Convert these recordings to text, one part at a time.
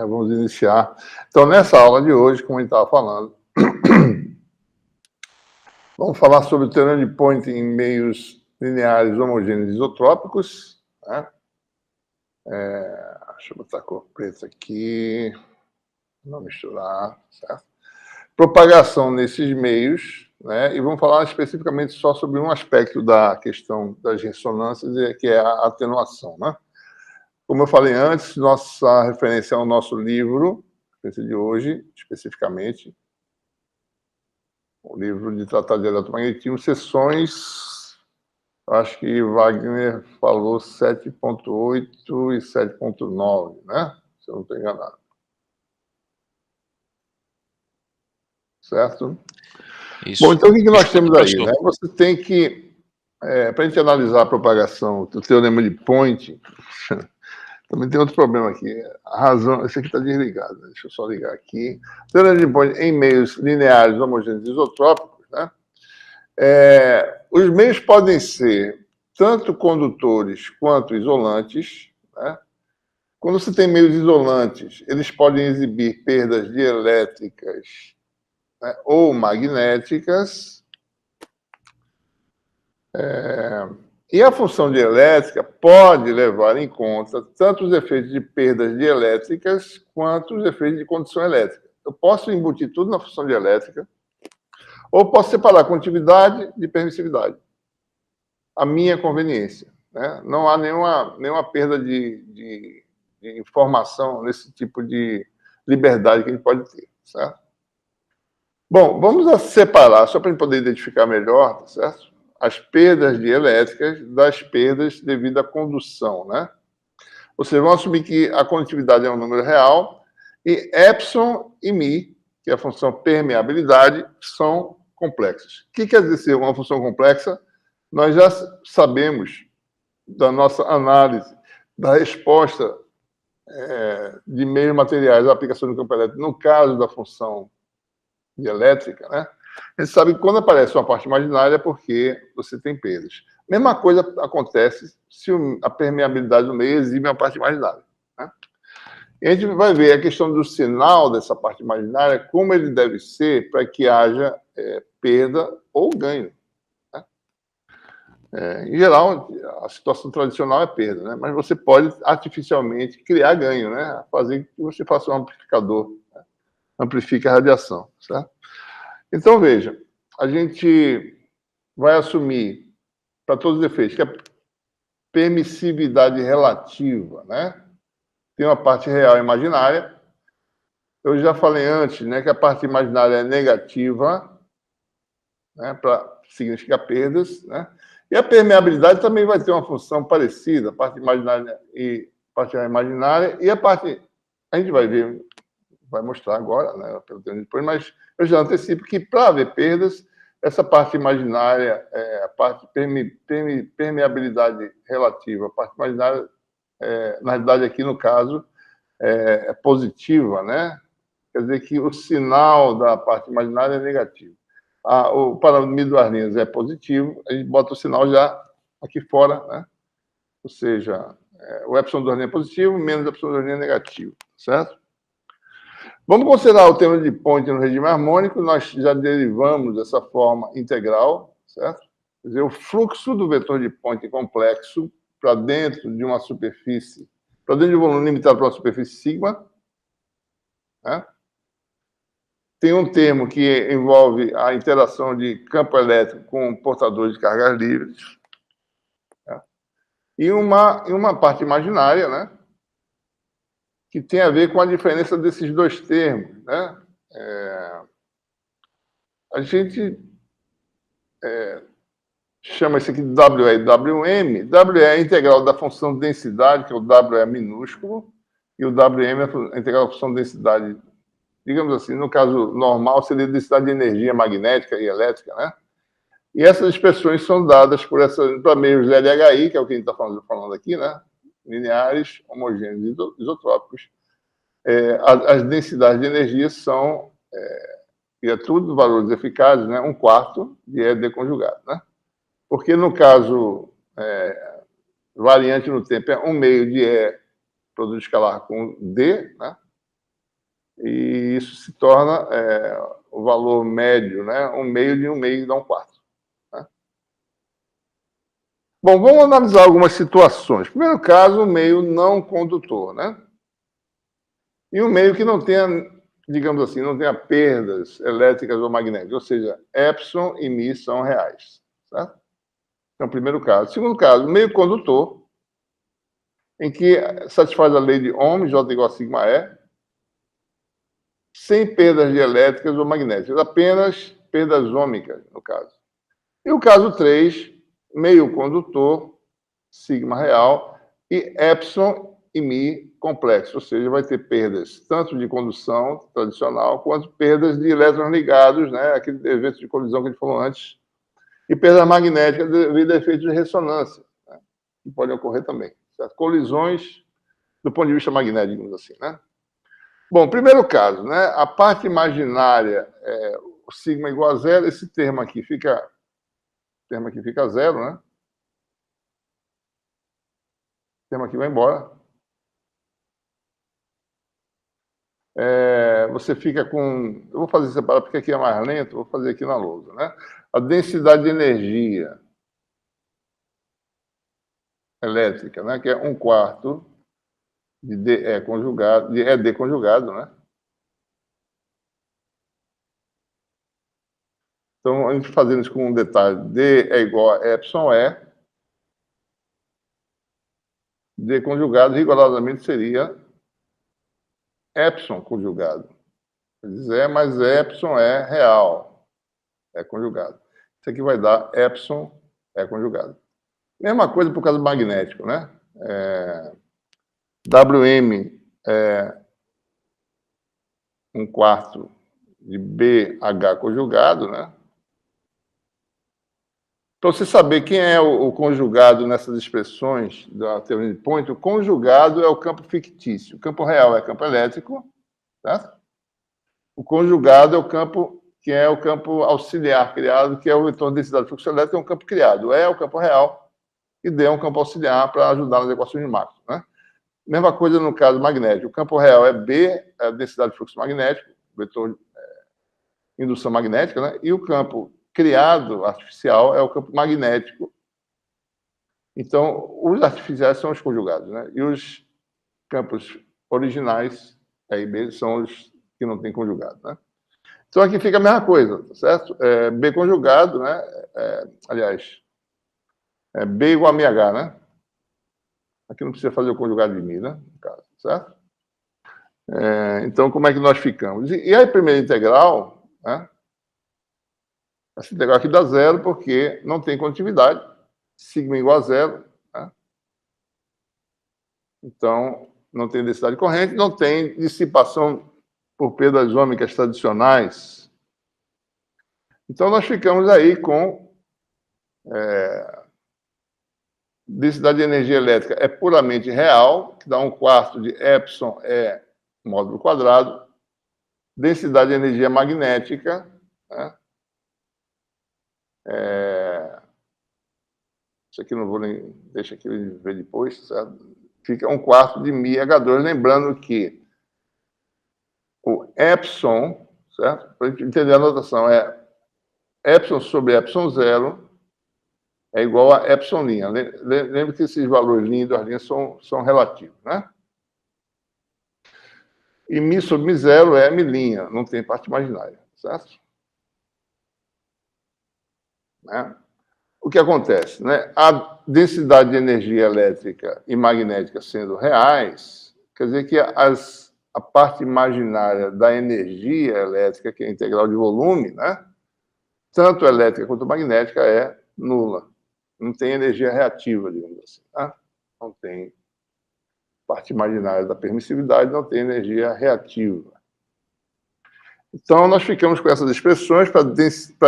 Vamos iniciar. Então, nessa aula de hoje, como a gente estava falando, vamos falar sobre o teorema de Point em meios lineares homogêneos isotrópicos. Né? Deixa eu botar a cor preta aqui, não misturar, certo? Propagação nesses meios, né? E vamos falar especificamente só sobre um aspecto da questão das ressonâncias, que é a atenuação, né? Como eu falei antes, nossa referência é o nosso livro, esse de hoje, especificamente, o livro de Tratado de Eletromagnetismo, sessões, acho que Wagner falou 7.8 e 7.9, né? Se eu não estou enganado. Certo? Isso. Bom, então o que nós temos aí? Né? Você tem que, para a gente analisar a propagação do teorema de Point, também tem outro problema aqui. A razão, esse aqui está desligado, deixa eu só ligar aqui. Teorema de Point em meios lineares homogêneos isotrópicos, né? Os meios podem ser tanto condutores quanto isolantes, né? Quando você tem meios isolantes, eles podem exibir perdas dielétricas, né, ou magnéticas. E a função dielétrica pode levar em conta tanto os efeitos de perdas dielétricas quanto os efeitos de condução elétrica. Eu posso embutir tudo na função dielétrica, ou posso separar condutividade de permissividade. A minha conveniência. Né? Não há nenhuma perda de informação nesse tipo de liberdade que a gente pode ter. Certo? Bom, vamos separar, só para a gente poder identificar melhor, tá certo? As perdas dielétricas das perdas devido à condução, né? Ou seja, vamos assumir que a condutividade é um número real e epsilon e mi, que é a função permeabilidade, são complexas. O que quer dizer ser uma função complexa? Nós já sabemos da nossa análise da resposta de meios materiais à aplicação do campo elétrico no caso da função dielétrica, né? A gente sabe que quando aparece uma parte imaginária é porque você tem perdas. Mesma coisa acontece se a permeabilidade do meio exibe uma parte imaginária. Né? E a gente vai ver a questão do sinal dessa parte imaginária, como ele deve ser para que haja perda ou ganho. Né? Em geral, a situação tradicional é perda, né? Mas você pode artificialmente criar ganho, né? Fazer que você faça um amplificador, né? Amplifique a radiação, certo? Então, veja, a gente vai assumir, para todos os efeitos, que a permissividade relativa, né? Tem uma parte real e imaginária. Eu já falei antes, né, que a parte imaginária é negativa, né, para significar perdas, né? E a permeabilidade também vai ter uma função parecida, a parte imaginária e parte imaginária, e a parte, a gente vai ver, vai mostrar agora, né, pelo tempo depois, mas eu já antecipo que, para haver perdas, essa parte imaginária, a parte permeabilidade relativa, a parte imaginária, na realidade, aqui no caso, é positiva, né? Quer dizer que o sinal da parte imaginária é negativo. O parâmetro do Arrhenius é positivo, a gente bota o sinal já aqui fora, né? Ou seja, o epsilon do Arrhenius é positivo, menos o epsilon do Arrhenius é negativo, certo? Vamos considerar o teorema de Point no regime harmônico, nós já derivamos dessa forma integral, certo? Quer dizer, o fluxo do vetor de Point complexo para dentro de uma superfície, para dentro de um volume limitado para uma superfície sigma, né? Tem um termo que envolve a interação de campo elétrico com portadores de cargas livres, né? E uma parte imaginária, né? Que tem a ver com a diferença desses dois termos, né? A gente chama isso aqui de WE e WM. WE é a integral da função densidade, que é o WE minúsculo, e o WM é a integral da função densidade, digamos assim, no caso normal, seria densidade de energia magnética e elétrica, né? E essas expressões são dadas para meios LHI, que é o que a gente está falando aqui, né? Lineares, homogêneos, isotrópicos. As densidades de energia são, e é tudo valores eficazes, né? 1/4 de ED conjugado, né? Porque no caso variante no tempo é 1/2 de E produto escalar com D, né? e isso se torna o valor médio, né? 1/2 de 1/2 dá 1/4. Né? Bom, vamos analisar algumas situações. Primeiro caso, o meio não condutor, né? E um meio que não tenha, digamos assim, não tenha perdas elétricas ou magnéticas, ou seja, Epson e Mi são reais. Certo? Então, primeiro caso. Segundo caso, meio condutor, em que satisfaz a lei de Ohm, J igual a sigma E, sem perdas dielétricas ou magnéticas, apenas perdas ômicas, no caso. E o caso 3, meio condutor, sigma real, e Epson e Mi complexo, ou seja, vai ter perdas tanto de condução tradicional, quanto perdas de elétrons ligados, né, aquele efeito de colisão que a gente falou antes, e perdas magnéticas devido a efeitos de ressonância, né, que podem ocorrer também. Certo? Colisões do ponto de vista magnético, digamos assim, né? Bom, primeiro caso, né? A parte imaginária é o sigma igual a zero, esse termo aqui fica zero, né? O termo aqui vai embora. Você fica com... Eu vou fazer separado porque aqui é mais lento, vou fazer aqui na lousa, né? A densidade de energia elétrica, né? Que é 1/4 de DE conjugado, de ED conjugado, né? Então, a gente fazendo isso com um detalhe, D é igual a Epson E, D conjugado rigorosamente seria Epson conjugado. Diz mas Epson é real, é conjugado. Isso aqui vai dar Epson é conjugado. Mesma coisa por causa do magnético, né? WM é 1/4 de BH conjugado, né? Para você saber quem é o conjugado nessas expressões da teoria de Point, o conjugado é o campo fictício. O campo real é campo elétrico, tá? O conjugado é o campo que é o campo auxiliar criado, que é o vetor de densidade fluxo elétrico, é um campo criado. É o campo real e D é um campo auxiliar para ajudar nas equações de Maxwell, né? Mesma coisa no caso magnético. O campo real é B, é a densidade de fluxo magnético, vetor indução magnética, né? E o campo criado, artificial, é o campo magnético. Então, os artificiais são os conjugados, né? E os campos originais, aí B, são os que não têm conjugado, né? Então, aqui fica a mesma coisa, tá certo? B conjugado, né? Aliás, B igual a MH, né? Aqui não precisa fazer o conjugado de Mi, né? No caso, certo? Então, como é que nós ficamos? E a primeira integral, né? Essa integral aqui dá zero porque não tem condutividade. Sigma igual a zero, né? Então, não tem densidade corrente, não tem dissipação por perdas ômicas tradicionais. Então, nós ficamos aí com densidade de energia elétrica é puramente real, que dá 1/4 de Epson E módulo quadrado. Densidade de energia magnética, né? Isso aqui não vou nem... Deixa aqui ver depois, certo? Fica 1/4 de μH2. Lembrando que o Epson, certo? Para a gente entender a notação, é Epson sobre Epson zero é igual a Epson linha. Lembre que esses valores linha e das linhas são relativos, né? E Mi sobre Mi zero é Mi linha, não tem parte imaginária, certo? Né? O que acontece? Né? A densidade de energia elétrica e magnética sendo reais, quer dizer que a parte imaginária da energia elétrica, que é a integral de volume, né? Tanto elétrica quanto magnética, é nula. Não tem energia reativa, digamos assim. Tá? Não tem parte imaginária da permissividade, não tem energia reativa. Então, nós ficamos com essas expressões para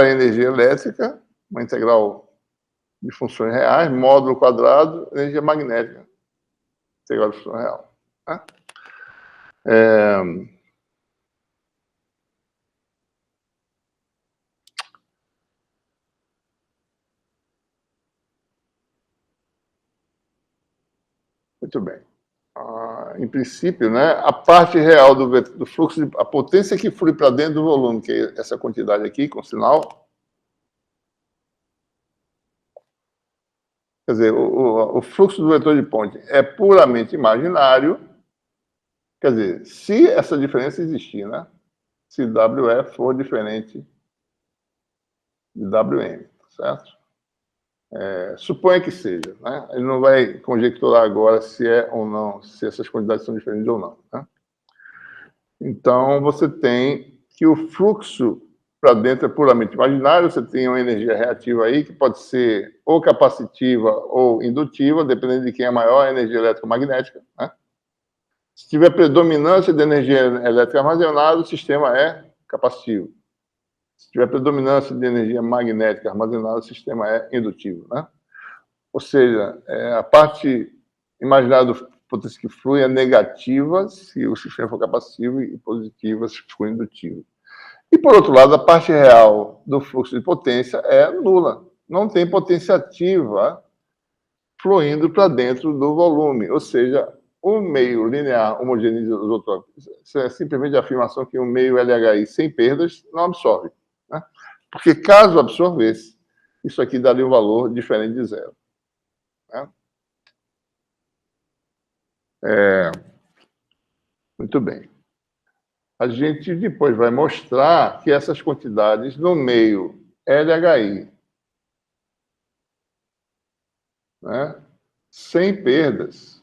a energia elétrica, uma integral de funções reais, módulo quadrado, energia magnética, integral de função real. Tá? Muito bem. em princípio, né, a parte real do fluxo, a potência que flui para dentro do volume, que é essa quantidade aqui, com sinal. Quer dizer, o fluxo do vetor de ponte é puramente imaginário. Quer dizer, se essa diferença existir, né? Se WE for diferente de WM, certo? Suponha que seja, né? Ele não vai conjecturar agora se é ou não, se essas quantidades são diferentes ou não, né? Então, você tem que o fluxo para dentro é puramente imaginário, você tem uma energia reativa aí, que pode ser ou capacitiva ou indutiva, dependendo de quem é maior, a energia eletromagnética, né? Se tiver predominância de energia elétrica armazenada, o sistema é capacitivo. Se tiver predominância de energia magnética armazenada, o sistema é indutivo, né? Ou seja, a parte imaginária do potência que flui é negativa se o sistema for capacitivo e positiva se for indutivo. E, por outro lado, a parte real do fluxo de potência é nula. Não tem potência ativa fluindo para dentro do volume. Ou seja, o meio linear homogêneo isotrópico, isso é simplesmente a afirmação que o meio LHI sem perdas não absorve, né? Porque caso absorvesse, isso aqui daria um valor diferente de zero, né? Muito bem. A gente depois vai mostrar que essas quantidades no meio LHI, né, sem perdas,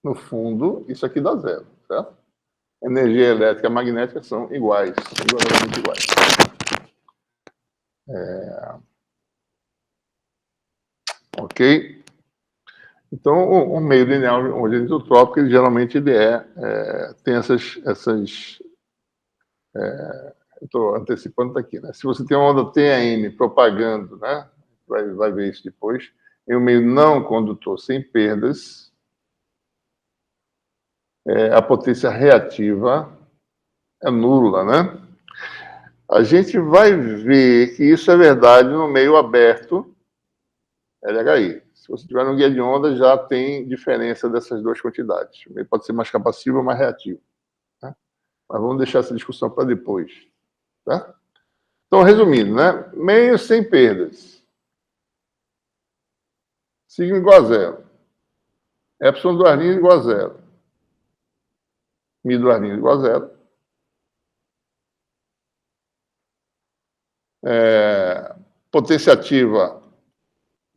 no fundo, isso aqui dá zero, certo? Energia elétrica e magnética são iguais, igualmente iguais. Ok? Então, o meio linear homogêneo isotrópico, ele geralmente tem essas estou antecipando aqui, né? Se você tem uma onda TAM propagando, né? Vai ver isso depois, em um meio não condutor sem perdas, a potência reativa é nula, né? A gente vai ver que isso é verdade no meio aberto LHI. Se você tiver no guia de onda, já tem diferença dessas duas quantidades. O meio pode ser mais capacivo ou mais reativo, né? Mas vamos deixar essa discussão para depois, tá? Então, resumindo, né? Meio sem perdas. Sigma igual a zero. Epsilon do Arlinho igual a zero. Mi do Arlinho igual a zero. Potência ativa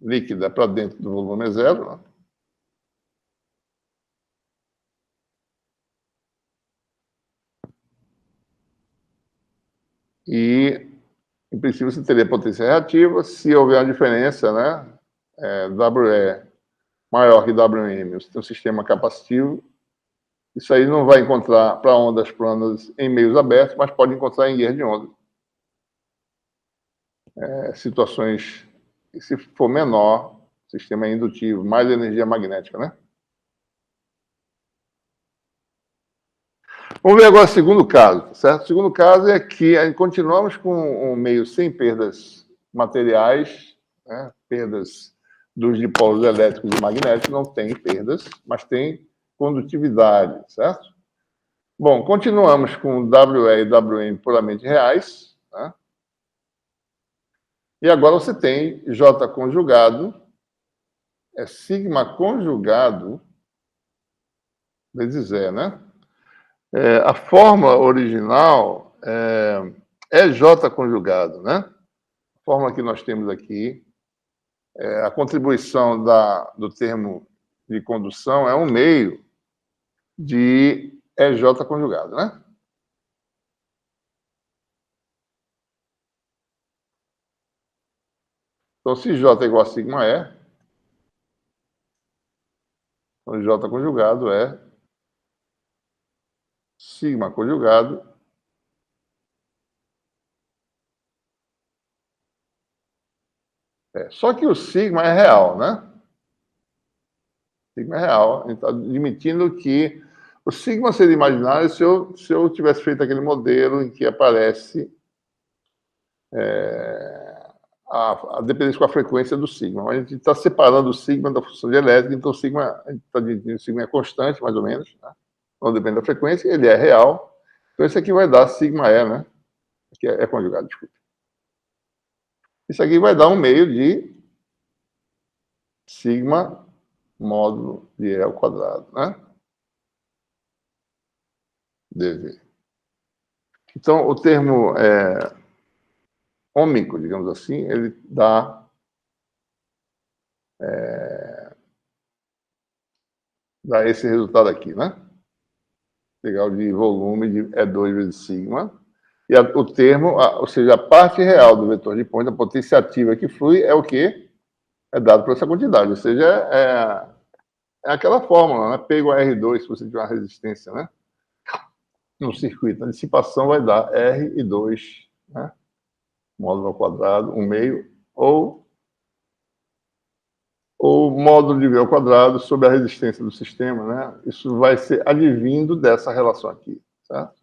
líquida para dentro do volume é zero, né? E, em princípio, você teria potência reativa. Se houver uma diferença, né? WE maior que WM, você tem um sistema capacitivo. Isso aí não vai encontrar para ondas planas em meios abertos, mas pode encontrar em guias de onda. Situações, se for menor, sistema é indutivo, mais energia magnética, né? Vamos ver agora o segundo caso, certo? O segundo caso é que continuamos com um meio sem perdas materiais, né? Perdas dos dipólitos elétricos e magnéticos, não tem perdas, mas tem condutividade, certo? Bom, continuamos com WE e WM puramente reais, né? E agora você tem J conjugado, sigma conjugado vezes E, né? A forma original é J conjugado, né? A forma que nós temos aqui, a contribuição do termo de condução é um meio de EJ conjugado, né? Então, se J é igual a sigma E, então J conjugado é sigma conjugado só que o sigma é real, né? Sigma é real. A gente está admitindo que o sigma seria imaginário se eu tivesse feito aquele modelo em que aparece a dependência com a frequência do sigma. A gente está separando o sigma da função de elétrica, então o sigma, a gente está dizendo que o sigma é constante, mais ou menos, né? Não depende da frequência, ele é real. Então, isso aqui vai dar sigma E, né? Aqui é conjugado, desculpa. Isso aqui vai dar um meio de sigma módulo de E ao quadrado, né? dV. Então, o termo ômico, digamos assim, ele dá esse resultado aqui, né? Integral de volume de E2 vezes sigma. E o termo, ou seja, a parte real do vetor de ponto, a potência ativa que flui, é o quê? É dado por essa quantidade. Ou seja, é aquela fórmula, né? P igual a R2, se você tiver uma resistência, né? No circuito. A dissipação vai dar R2, né? Módulo ao quadrado, 1 meio, ou módulo de V ao quadrado sobre a resistência do sistema, né? Isso vai ser advindo dessa relação aqui, certo?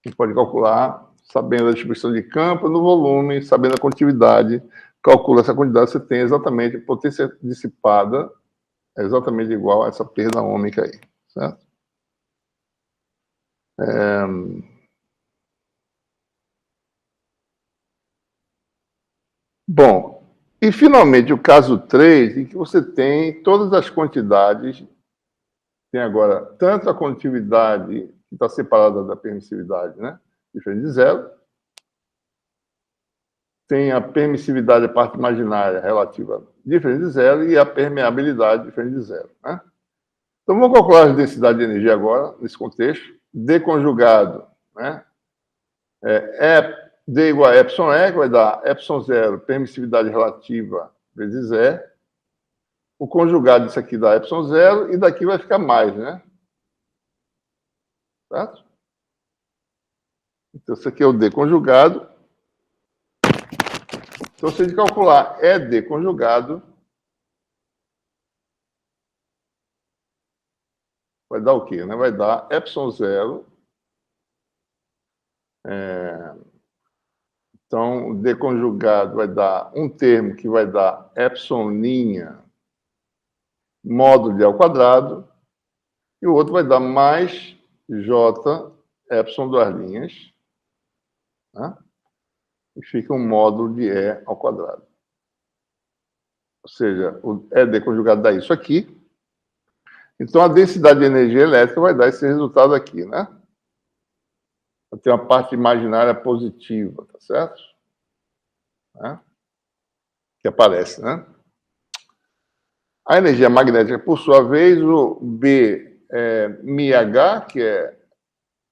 A gente pode calcular, sabendo a distribuição de campo no volume, sabendo a condutividade, calcula essa quantidade, você tem exatamente a potência dissipada, é exatamente igual a essa perda ômica aí, certo? Bom, e finalmente o caso 3, em que você tem todas as quantidades, tem agora tanto a condutividade, que está separada da permissividade, né? Diferente de zero. Tem a permissividade, a parte imaginária, relativa, diferente de zero, e a permeabilidade, diferente de zero, né? Então, vamos calcular a densidade de energia agora, nesse contexto. D conjugado, né? D igual a epsilon E, que vai dar epsilon zero, permissividade relativa, vezes E. O conjugado disso aqui dá epsilon zero, e daqui vai ficar mais, né? Certo? Então, isso aqui é o D conjugado. Então, se a gente calcular ED conjugado, vai dar o quê? Né? Vai dar epsilon zero. Então, o D conjugado vai dar um termo que vai dar epsiloninha módulo de E ao quadrado, e o outro vai dar mais J epsilon duas linhas, né? E fica um módulo de E ao quadrado. Ou seja, o ED conjugado dá isso aqui. Então, a densidade de energia elétrica vai dar esse resultado aqui, né? Tem uma parte imaginária positiva, tá certo? Né? Que aparece, né? A energia magnética, por sua vez, o B é μH, que é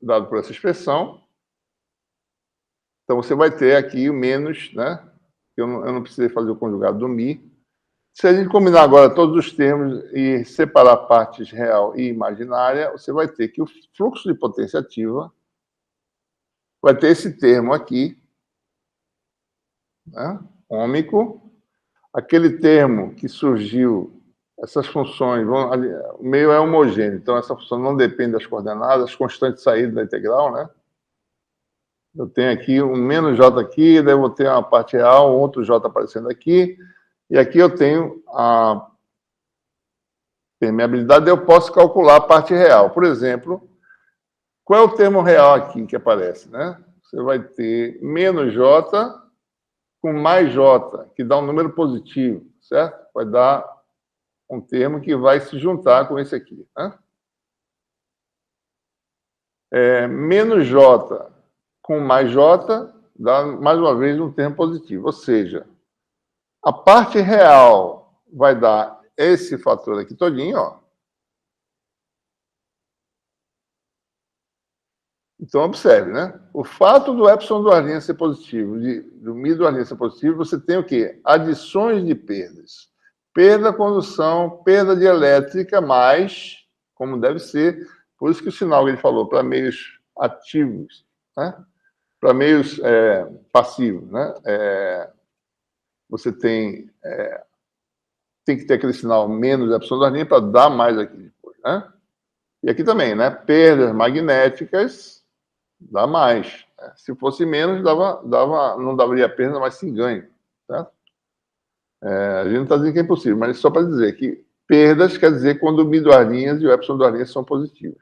dado por essa expressão. Então, você vai ter aqui o menos, né? Eu não precisei fazer o conjugado do Mi. Se a gente combinar agora todos os termos e separar partes real e imaginária, você vai ter que o fluxo de potência ativa vai ter esse termo aqui, né? Ômico. Aquele termo que surgiu, essas funções, o meio é homogêneo, então essa função não depende das coordenadas, constante de saída da integral, né? Eu tenho aqui um menos j aqui, daí eu vou ter uma parte real, um outro j aparecendo aqui, e aqui eu tenho a permeabilidade, eu posso calcular a parte real. Por exemplo, qual é o termo real aqui que aparece, né? Você vai ter menos j com mais j, que dá um número positivo, certo? Vai dar um termo que vai se juntar com esse aqui, né? Menos j com mais j dá, mais uma vez, um termo positivo. Ou seja, a parte real vai dar esse fator aqui todinho, ó. Então, observe, né? O fato do epsilon duas linhas ser positivo, do mi duas linhas ser positivo, você tem o quê? Adições de perdas. Perda, condução, perda de elétrica, mais, como deve ser, por isso que o sinal que ele falou, para meios ativos, né? Para meios passivos, né? Você tem que ter aquele sinal menos epsilon duas linhas para dar mais aqui depois, né? E aqui também, né? Perdas magnéticas, dá mais. Se fosse menos, não daria perda, mas sim ganho. certo? A gente não está dizendo que é impossível, mas só para dizer que perdas quer dizer quando o μ duas linhas e o epsilon duas linhas são positivos.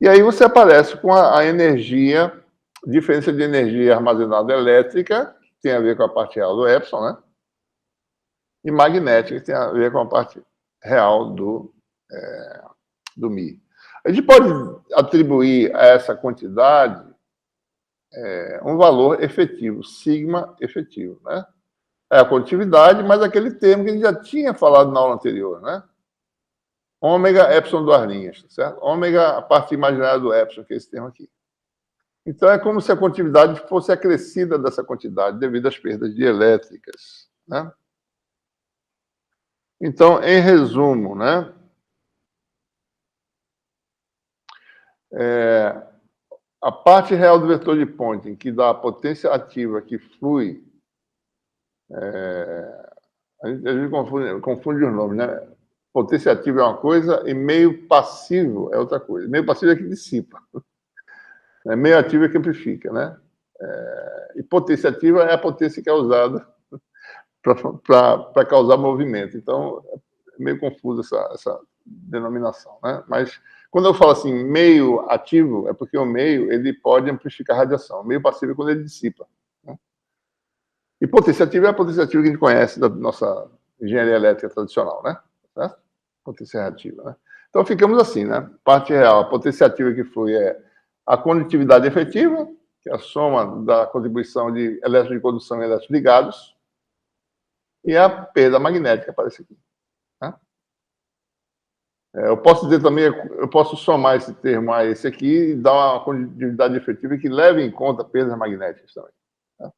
E aí você aparece com a energia, diferença de energia armazenada elétrica, que tem a ver com a parte real do epsilon, né? E magnética, que tem a ver com a parte real do μ. A gente pode atribuir a essa quantidade um valor efetivo, sigma efetivo, né? É a condutividade, mas aquele termo que a gente já tinha falado na aula anterior, né? Ômega, epsilon, duas linhas, certo? Ômega, a parte imaginária do epsilon, que é esse termo aqui. Então, é como se a condutividade fosse acrescida dessa quantidade devido às perdas dielétricas, né? Então, em resumo, né? A parte real do vetor de Poynting, que dá a potência ativa que flui, a gente confunde os nomes, né? Potência ativa é uma coisa e meio passivo é outra coisa. Meio passivo é que dissipa. Meio ativo é que amplifica, né? E potência ativa é a potência que é usada para causar movimento. Então, é meio confuso essa denominação, né? Mas quando eu falo assim, meio ativo, é porque o meio ele pode amplificar a radiação. Meio passivo é quando ele dissipa, né? E potência ativa é a potência ativa que a gente conhece da nossa engenharia elétrica tradicional, né? Certo? Potência reativa, né? Então, ficamos assim, né? Parte real, a potência ativa que flui é a condutividade efetiva, que é a soma da contribuição de elétrons de condução e elétrons ligados, e a perda magnética aparece aqui. Né? Eu posso dizer também, eu posso somar esse termo a esse aqui e dar uma condutividade efetiva que leve em conta perdas magnéticas também. Né?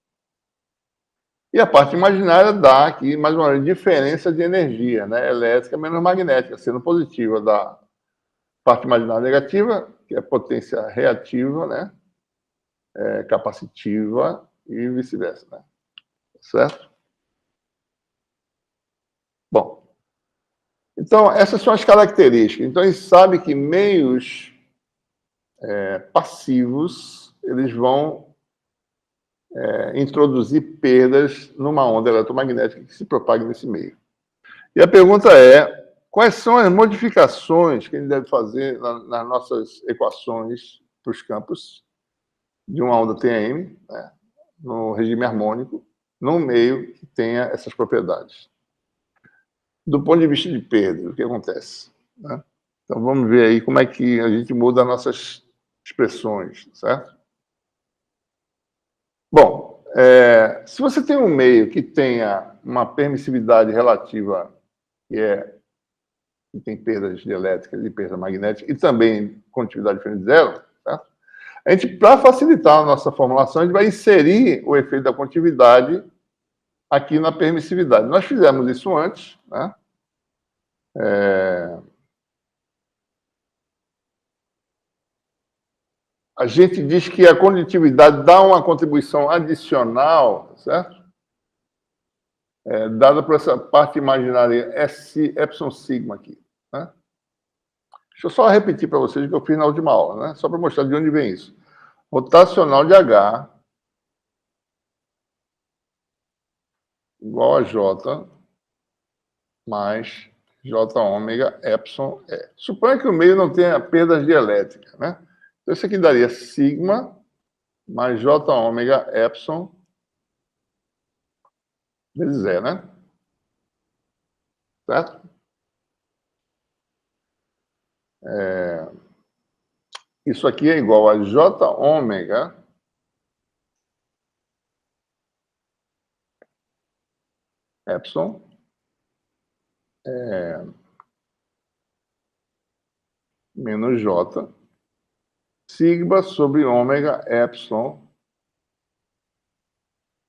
E a parte imaginária dá aqui, mais uma vez, diferença de energia, né? Elétrica menos magnética, sendo positiva da parte imaginária negativa, que é potência reativa, né? Capacitiva e vice-versa, né? Certo? Bom, então essas são as características. Então a gente sabe que meios passivos eles vão introduzir perdas numa onda eletromagnética que se propague nesse meio. E a pergunta é: quais são as modificações que a gente deve fazer nas nossas equações para os campos de uma onda TM, né, no regime harmônico, num meio que tenha essas propriedades? Do ponto de vista de perda, o que acontece? Né? Então, vamos ver aí como é que a gente muda as nossas expressões, certo? Bom, se você tem um meio que tenha uma permissividade relativa que tem perdas dielétricas e perda magnética, e também condutividade diferente de zero, certo? A gente, para facilitar a nossa formulação, a gente vai inserir o efeito da condutividade aqui na permissividade. Nós fizemos isso antes, né? A gente diz que a condutividade dá uma contribuição adicional, certo? Dada por essa parte imaginária epsilon sigma aqui, né? Deixa eu só repetir para vocês o que eu fiz na última aula, né? Só para mostrar de onde vem isso. Rotacional de H igual a J mais J ômega epsilon E. Suponha que o meio não tenha perdas dielétricas, né? Então, isso aqui daria sigma mais J ômega epsilon vezes E, né? Certo? Isso aqui é igual a J ômega epsilon menos J sigma sobre ômega epsilon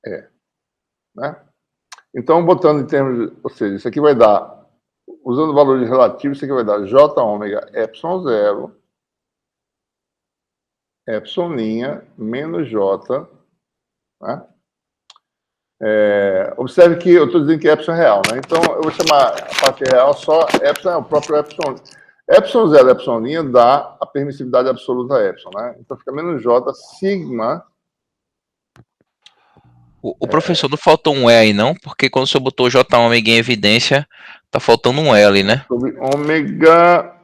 E. Né? Então, botando em termos, ou seja, isso aqui vai dar, usando valores relativos, isso aqui vai dar J ômega epsilon 0 epsilon menos J, né? Observe que eu estou dizendo que epsilon é real, né? Então, eu vou chamar a parte real só epsilon, é o próprio epsilon. Epsilon 0, epsilon dá a permissividade absoluta a epsilon, né? Então, fica menos J sigma O professor, não faltou um E aí não? Porque quando o senhor botou J ômega em evidência, tá faltando um L, né? Sobre ômega,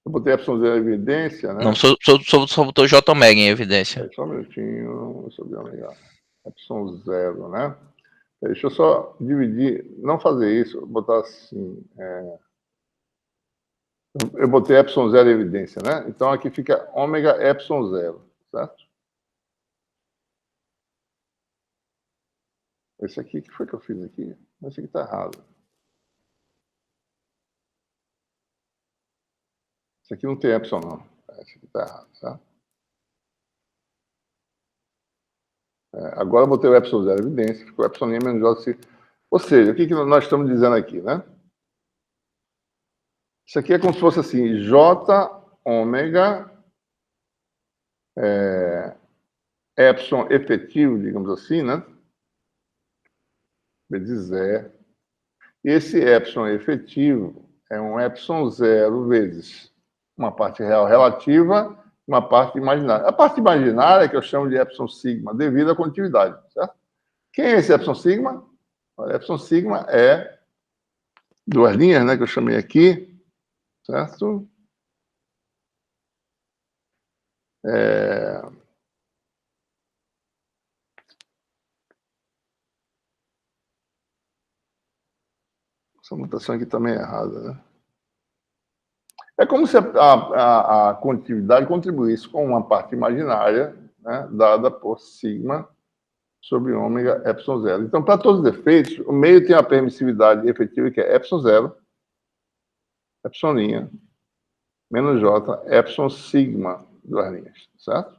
eu botei epsilon zero em evidência, Não, né? só botou J ômega em evidência. Só um minutinho, sobre ômega, epsilon zero, né? Deixa eu só dividir, não fazer isso, botar assim. Eu botei epsilon zero em evidência, né? Então aqui fica ômega epsilon zero, certo? Esse aqui, que foi que eu fiz aqui? Esse aqui está errado. Esse aqui não tem epsilon, não. Esse aqui está errado, certo? Agora eu botei o epsilon zero em evidência, ficou epsilon menos j. Ou seja, o que nós estamos dizendo aqui, né? Isso aqui é como se fosse assim, j ômega epsilon efetivo, digamos assim, né? Vezes E. Esse epsilon efetivo é um epsilon zero vezes uma parte real relativa, uma parte imaginária. A parte imaginária é que eu chamo de epsilon sigma, devido à condutividade, certo? Quem é esse epsilon sigma? O epsilon sigma é duas linhas, né, que eu chamei aqui, certo? Essa notação aqui também é errada, né? É como se a condutividade contribuísse com uma parte imaginária, né, dada por sigma sobre ômega epsilon zero. Então, para todos os efeitos, o meio tem a permissividade efetiva, que é epsilon zero, epsilon linha, menos j, epsilon sigma, duas linhas, certo?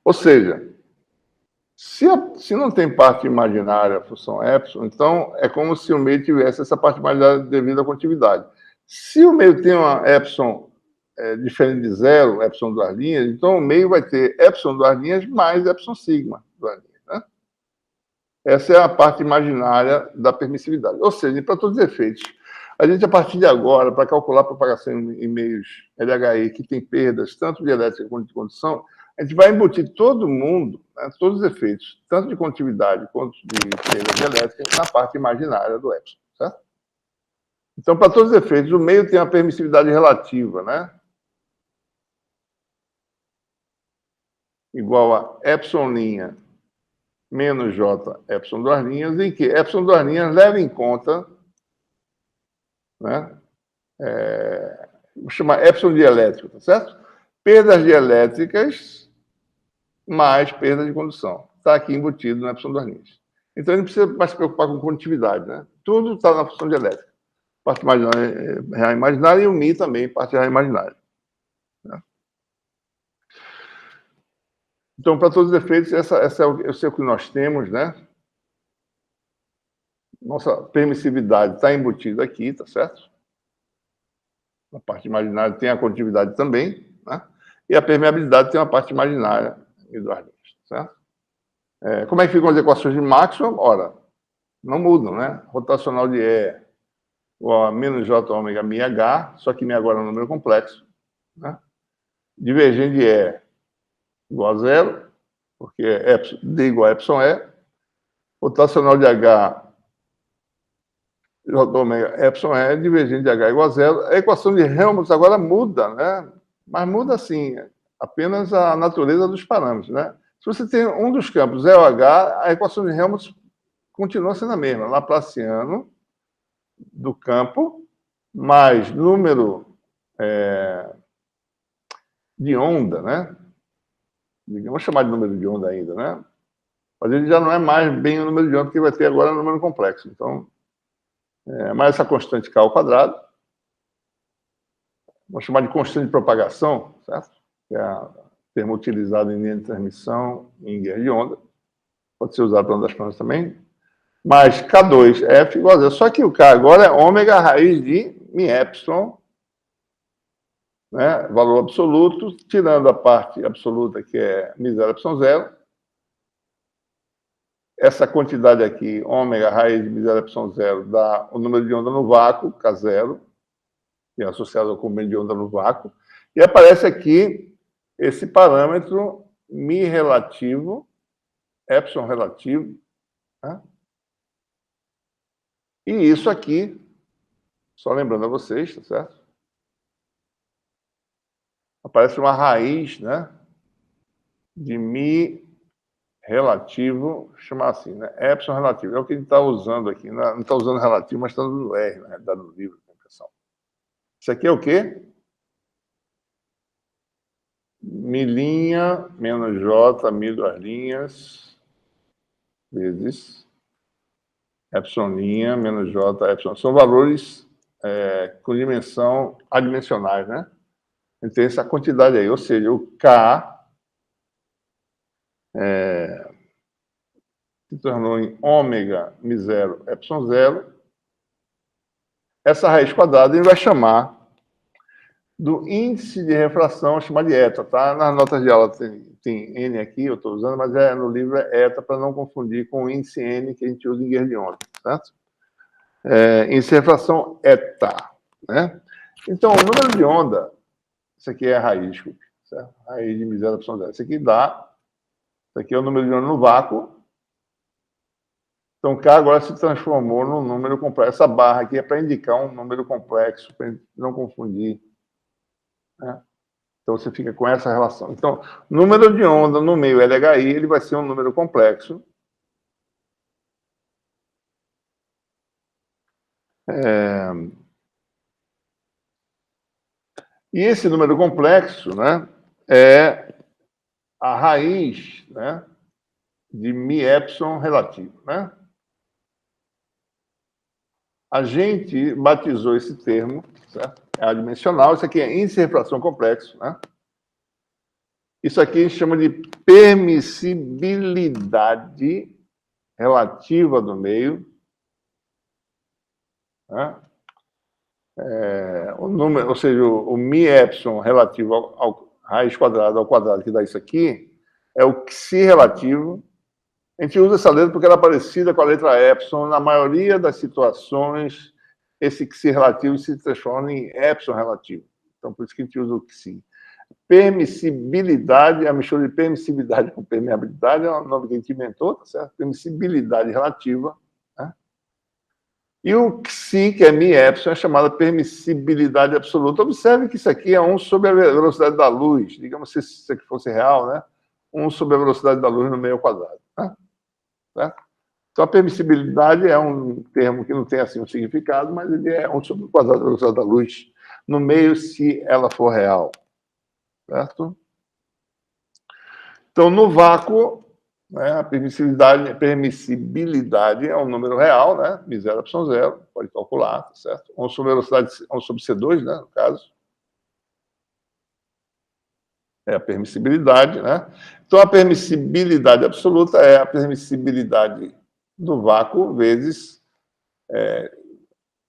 Ou seja, se não tem parte imaginária a função epsilon, então é como se o meio tivesse essa parte imaginária devido à condutividade. Se o meio tem uma epsilon diferente de zero, epsilon duas linhas, então o meio vai ter epsilon duas linhas mais epsilon sigma duas linhas, né? Essa é a parte imaginária da permissividade. Ou seja, para todos os efeitos, a gente, a partir de agora, para calcular a propagação em meios LHI que tem perdas tanto de elétrica quanto de condução, a gente vai embutir todo mundo, né, todos os efeitos, tanto de condutividade quanto de perda de elétrica, na parte imaginária do epsilon, certo? Então, para todos os efeitos, o meio tem a permissividade relativa, né? Igual a epsilon linha menos j epsilon duas linhas, em que epsilon duas linhas leva em conta, né, vou chamar epsilon dielétrico, tá certo? Perdas dielétricas mais perda de condução. Está aqui embutido no epsilon duas linhas. Então, a gente não precisa mais se preocupar com condutividade, né? Tudo está na função dielétrica. Parte imaginária, real imaginária, e o Mi também, parte real imaginária. Né? Então, para todos os efeitos, essa é o que nós temos, né? Nossa permissividade está embutida aqui, tá certo? Na parte imaginária tem a condutividade também, né? E a permeabilidade tem uma parte imaginária em duas linhas, certo? Como é que ficam as equações de Maxwell? Ora, não mudam, né? Rotacional de E igual a menos J ômega mi H, só que mi agora é um número complexo, né? Divergente de E igual a zero, porque é D igual a epsilon E. Rotacional de H, J ômega epsilon E, divergente de H igual a zero. A equação de Helmholtz agora muda, né? Mas muda, assim, apenas a natureza dos parâmetros, né? Se você tem um dos campos é o H, a equação de Helmholtz continua sendo a mesma, Laplaciano do campo mais número de onda, né? Vamos chamar de número de onda ainda, né? Mas ele já não é mais bem o número de onda, porque vai ter agora um número complexo. Então, mais essa constante K ao quadrado. Vamos chamar de constante de propagação, certo? Que é o termo utilizado em linha de transmissão em guerra de onda. Pode ser usado para ondas planas também. Mais K2F igual a zero. Só que o K agora é ômega raiz de mi epsilon, né? Valor absoluto, tirando a parte absoluta, que é mi zero epsilon zero. Essa quantidade aqui, ômega raiz de mi zero epsilon zero, dá o número de onda no vácuo, K0, que é associado ao comprimento de onda no vácuo. E aparece aqui esse parâmetro mi relativo, epsilon relativo, né? E isso aqui, só lembrando a vocês, tá certo? Aparece uma raiz, né, de mi relativo, chamar assim, né, epsilon relativo. É o que a gente está usando aqui, não está usando relativo, mas está usando R, na realidade, no livro da impressão. Isso aqui é o quê? Mi' menos J, mi duas linhas, vezes epsilon' menos J, epsilon. São valores com dimensão adimensionais, né? A gente tem essa quantidade aí, ou seja, o K se tornou em ômega mi zero, epsilon zero. Essa raiz quadrada a gente vai chamar do índice de refração, chamar de eta, tá? Nas notas de aula tem N aqui, eu estou usando, mas no livro é eta, para não confundir com o índice N que a gente usa em guia de onda, certo? Índice de refração eta, né? Então, o número de onda, isso aqui é a raiz, desculpe, certo? Raiz de mi zero, epsilon zero. Isso aqui dá, isso aqui é o número de onda no vácuo. Então, K agora se transformou num número complexo. Essa barra aqui é para indicar um número complexo, para não confundir, né? Então, você fica com essa relação. Então, número de onda no meio LHI, ele vai ser um número complexo. E esse número complexo, né, é a raiz, né, de mi epsilon relativo, né? A gente batizou esse termo, certo? É adimensional. Isso aqui é índice de refração complexo, né? Isso aqui a gente chama de permissibilidade relativa do meio, né? O número, ou seja, o mi epsilon relativo ao raiz quadrada ao quadrado, que dá isso aqui, é o xi relativo. A gente usa essa letra porque ela é parecida com a letra epsilon. Na maioria das situações, esse xi relativo se transforma em epsilon relativo. Então, por isso que a gente usa o xi. Permissibilidade, a mistura de permissibilidade com permeabilidade é um nome que a gente inventou, tá certo? Permissibilidade relativa, né? E o xi, que é mi epsilon, é chamada permissibilidade absoluta. Observe que isso aqui é 1 sobre a velocidade da luz. Digamos se isso aqui fosse real, né? 1 sobre a velocidade da luz no meio ao quadrado, né? Certo? Então, a permissibilidade é um termo que não tem assim um significado, mas ele é 1 sobre o quadrado da velocidade da luz no meio, se ela for real. Certo? Então, no vácuo, né, a permissibilidade é um número real, né? Mi zero, epsilon zero, pode calcular, tá certo? 1 sobre a velocidade, 1 sobre C2, né, no caso. É a permissibilidade, né? Então, a permissibilidade absoluta é a permissibilidade do vácuo vezes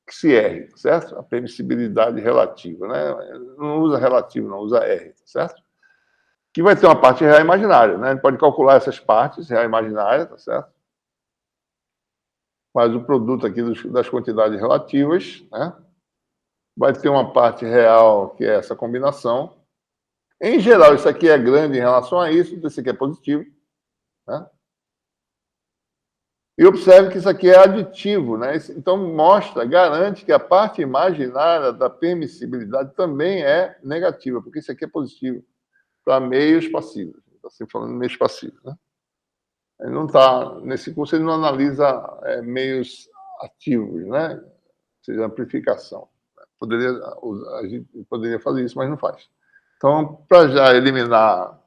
XR, certo? A permissibilidade relativa, né? Não usa relativo, não usa R, certo? Que vai ter uma parte real e imaginária, né? A gente pode calcular essas partes, real e imaginária, tá certo? Mas o produto aqui das quantidades relativas, né? Vai ter uma parte real, que é essa combinação. Em geral, isso aqui é grande em relação a isso, então isso aqui é positivo, né? E observe que isso aqui é aditivo, né? Então, mostra, garante que a parte imaginária da permissibilidade também é negativa, porque isso aqui é positivo para meios passivos. Está sempre falando de meios passivos, né? Ele não está, nesse curso, ele não analisa meios ativos, né? Ou seja, amplificação. A gente poderia fazer isso, mas não faz. Então, para já eliminar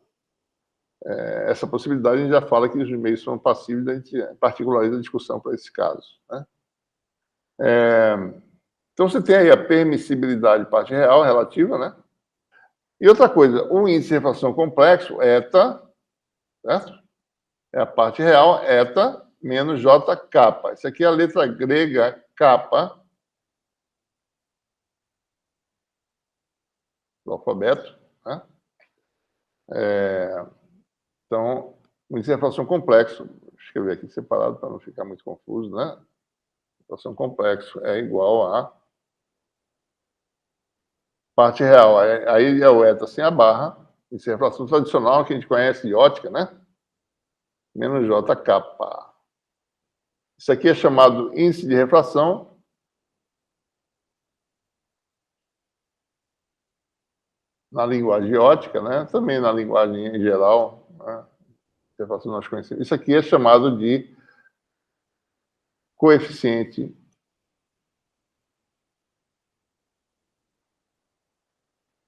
essa possibilidade, a gente já fala que os meios são passivos, a gente particulariza a discussão para esse caso, né? Então, você tem aí a permissibilidade parte real, relativa, né? E outra coisa, o índice de refração complexo, eta, certo? É a parte real, eta, menos j kappa. Isso aqui é a letra grega kappa do alfabeto, né? Então, o índice de refração complexo, vou escrever aqui separado para não ficar muito confuso, né? Refração complexo é igual a Parte real, aí é o eta sem a barra, isso é a refração tradicional que a gente conhece de ótica, né? Menos j capa. Isso aqui é chamado índice de refração. Na linguagem ótica, né? Também na linguagem em geral, né? Nós conhecemos. Isso aqui é chamado de coeficiente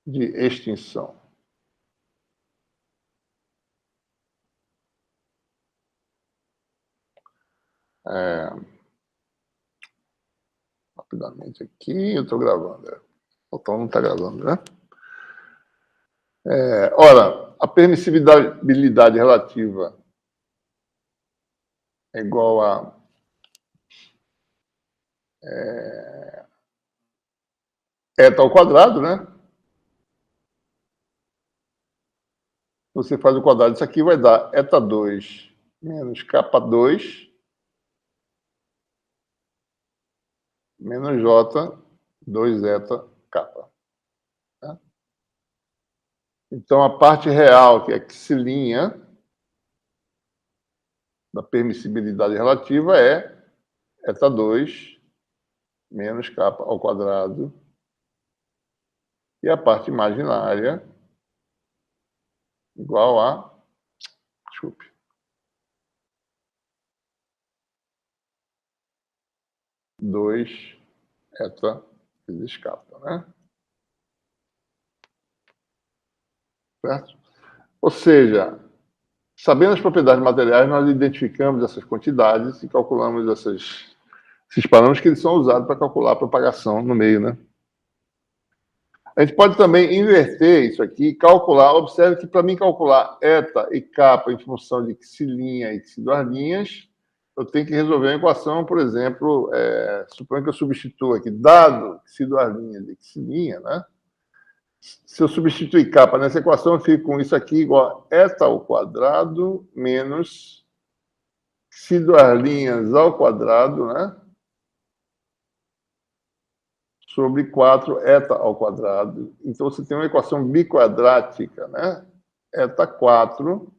de extinção. Rapidamente aqui, eu estou gravando. O Tom não está gravando, né? Ora, a permissibilidade relativa é igual a eta ao quadrado, né? Você faz o quadrado disso aqui, vai dar eta 2 menos capa 2 menos j 2 eta capa. Tá? Então, a parte real, que é xilinha da permissibilidade relativa, é eta 2 menos capa ao quadrado. E a parte imaginária igual a... Desculpe. Dois eta vezes capa, né? Certo? Ou seja, sabendo as propriedades materiais, nós identificamos essas quantidades e calculamos esses parâmetros que eles são usados para calcular a propagação no meio, né? A gente pode também inverter isso aqui, calcular. Observe que para mim calcular eta e capa em função de xilinha e xiduarlinhas, eu tenho que resolver uma equação, por exemplo, suponho que eu substituo aqui, dado xiduarlinhas e xilinha, né? Se eu substituir capa nessa equação, eu fico com isso aqui igual a eta ao quadrado menos xiduarlinhas ao quadrado, né? Sobre 4 eta ao quadrado. Então, você tem uma equação biquadrática, né? Eta 4,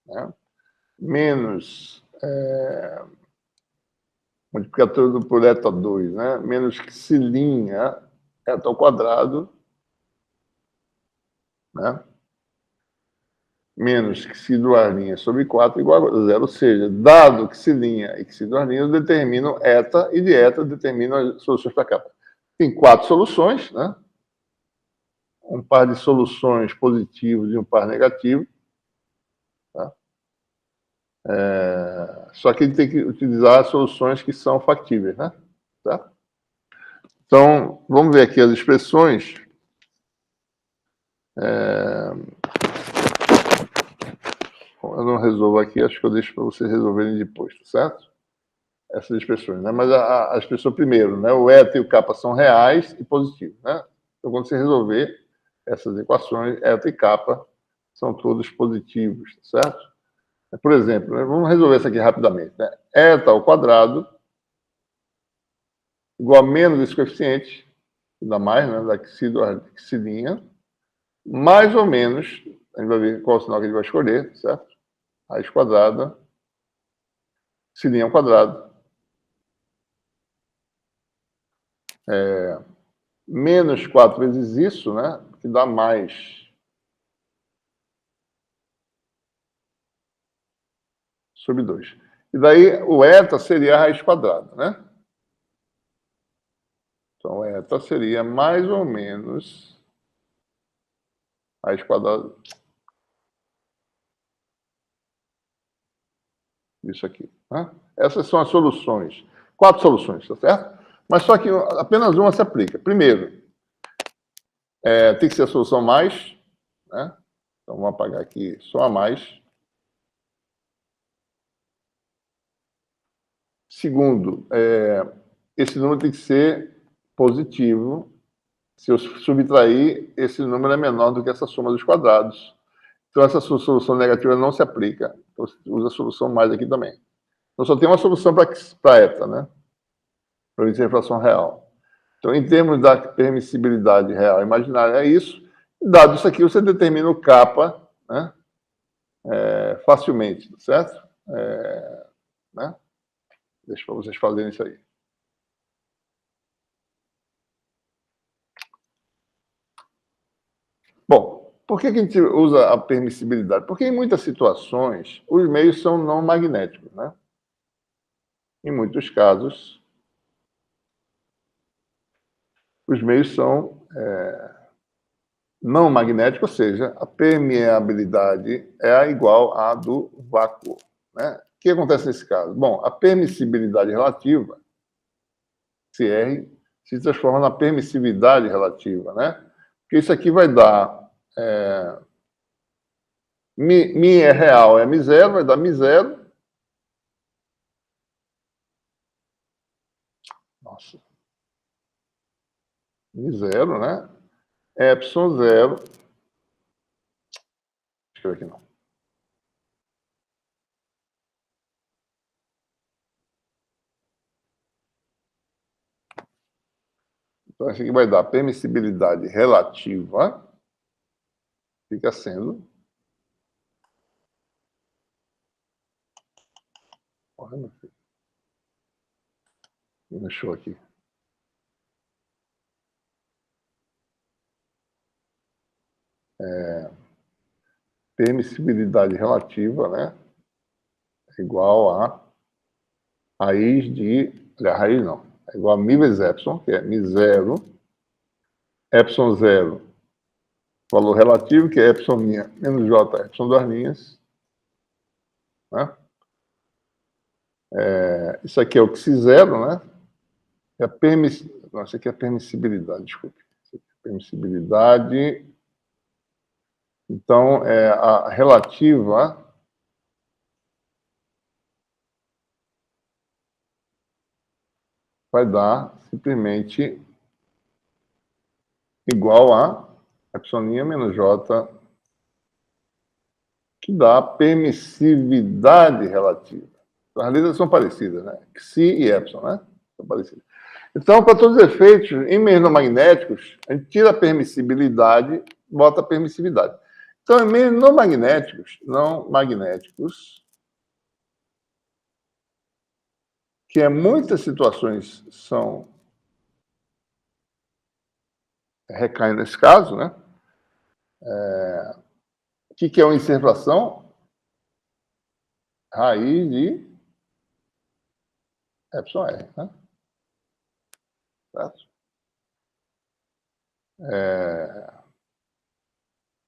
né? Menos multiplicador por eta 2, né? Menos xilinha eta ao quadrado, né? Menos xiduarlinha sobre 4 igual a 0. Ou seja, dado xilinha e xiduarlinha, eu determino eta, e de eta eu determino as soluções para capa. Tem 4 soluções, né? Um par de soluções positivas e um par negativo. Tá? Só que ele tem que utilizar soluções que são factíveis, né? Tá? Então, vamos ver aqui as expressões. Eu não resolvo aqui, acho que eu deixo para vocês resolverem depois, tá certo? Essas expressões, né? Mas a expressão primeiro, né? O eta e o capa são reais e positivos, né? Então, quando você resolver essas equações, eta e capa são todos positivos, tá certo? Por exemplo, né? Vamos resolver isso aqui rapidamente, né? Eta ao quadrado igual a menos esse coeficiente, ainda mais, né? Da xilinha, mais ou menos, a gente vai ver qual o sinal que a gente vai escolher, certo? Raiz quadrada, xilinha ao quadrado, menos 4 vezes isso, né? Que dá mais sobre 2. E daí o eta seria a raiz quadrada, né? Então, eta seria mais ou menos raiz quadrada disso aqui. Né? Essas são as soluções. 4 soluções, tá certo? Mas só que apenas uma se aplica. Primeiro, tem que ser a solução mais, né? Então, vamos apagar aqui só a mais. Segundo, esse número tem que ser positivo. Se eu subtrair, esse número é menor do que essa soma dos quadrados. Então, essa solução negativa não se aplica. Então, você usa a solução mais aqui também. Então, só tem uma solução para eta, né? Para índice de refração real. Então, em termos da permissibilidade real e imaginária, é isso. Dado isso aqui, você determina o kappa, né, facilmente, certo? Né? Deixa para vocês fazerem isso aí. Bom, por que a gente usa a permissibilidade? Porque em muitas situações os meios são não magnéticos, né? Em muitos casos, os meios são não magnéticos, ou seja, a permeabilidade é igual à do vácuo, né? O que acontece nesse caso? Bom, a permissibilidade relativa, CR, se transforma na permissividade relativa, né? Porque isso aqui vai dar... Mi é real, é Mi0, vai dar Mi0. Nossa. Mi0, né? Epsilon 0. Deixa eu ver aqui não. Então, isso aqui vai dar permissibilidade relativa, fica sendo... Olha, meu filho. Me deixou aqui. Permissibilidade relativa, né? É igual a raiz de... Olha, raiz não. É igual a Mi vezes Epsilon, que é Mi0, Epsilon 0, valor relativo, que é Epsilon minha menos J, Epsilon duas linhas. Né? Isso aqui é o Xi0, né? É a Não, isso aqui é a permissibilidade, desculpe. Isso aqui é permissibilidade. Então, a relativa vai dar simplesmente igual a Epsilon menos J, que dá permissividade relativa. As letras são parecidas, né? Xi e Epsilon, né? São parecidas. Então, para todos os efeitos, em meios não magnéticos, a gente tira a permissibilidade, bota a permissividade. Então, em meios não magnéticos, que em muitas situações recaem nesse caso, né? O que é uma inservação? Raiz de Epsilon R, né? Certo?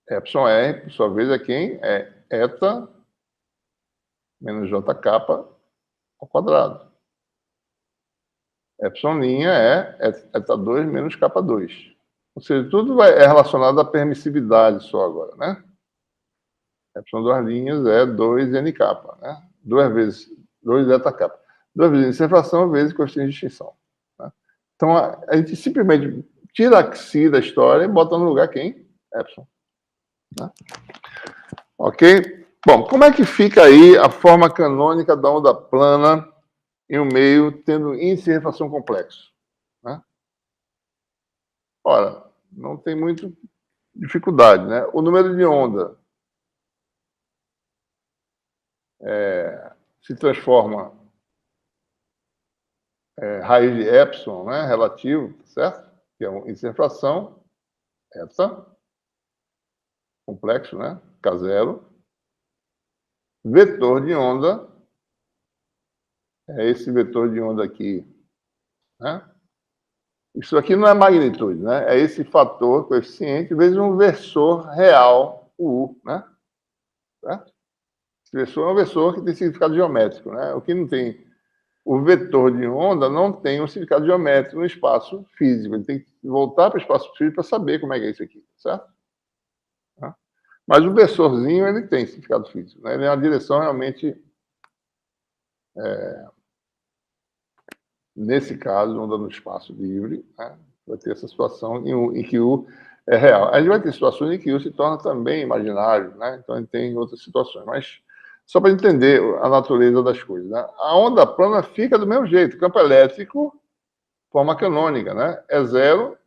Epsilon R, por sua vez, é quem? É eta menos jk ao quadrado. Epsilon' é eta 2 menos k2. Ou seja, tudo é relacionado à permissividade só agora, né? Epsilon duas linhas é 2nk, né? 2 vezes 2 eta k. 2 vezes inservação vezes coeficiente de extinção. Né? Então, a gente simplesmente tira a Xi da história e bota no lugar quem? Epsilon. Né? Ok? Bom, como é que fica aí a forma canônica da onda plana em um meio tendo índice de refração complexo? Né? Ora, não tem muita dificuldade, né? O número de onda se transforma raiz de epsilon, né? Relativo, certo? Que é um índice de refração, eta, complexo, né? K0. Vetor de onda é esse vetor de onda aqui, né? Isso aqui não é magnitude, né? É esse fator coeficiente vezes um versor real, o U, né? Certo? Esse versor é um versor que tem significado geométrico, né? O que não tem... O vetor de onda não tem um significado geométrico no espaço físico. Ele tem que voltar para o espaço físico para saber como é que é isso aqui, certo? Mas o versorzinho, ele tem significado físico, né? Ele é uma direção realmente... Nesse caso, onda no espaço livre, né? Vai ter essa situação em que U é real. A gente vai ter situações em que U se torna também imaginário, né? Então, a gente tem outras situações. Mas, só para entender a natureza das coisas, né? A onda plana fica do mesmo jeito. O campo elétrico forma canônica, né? É zero,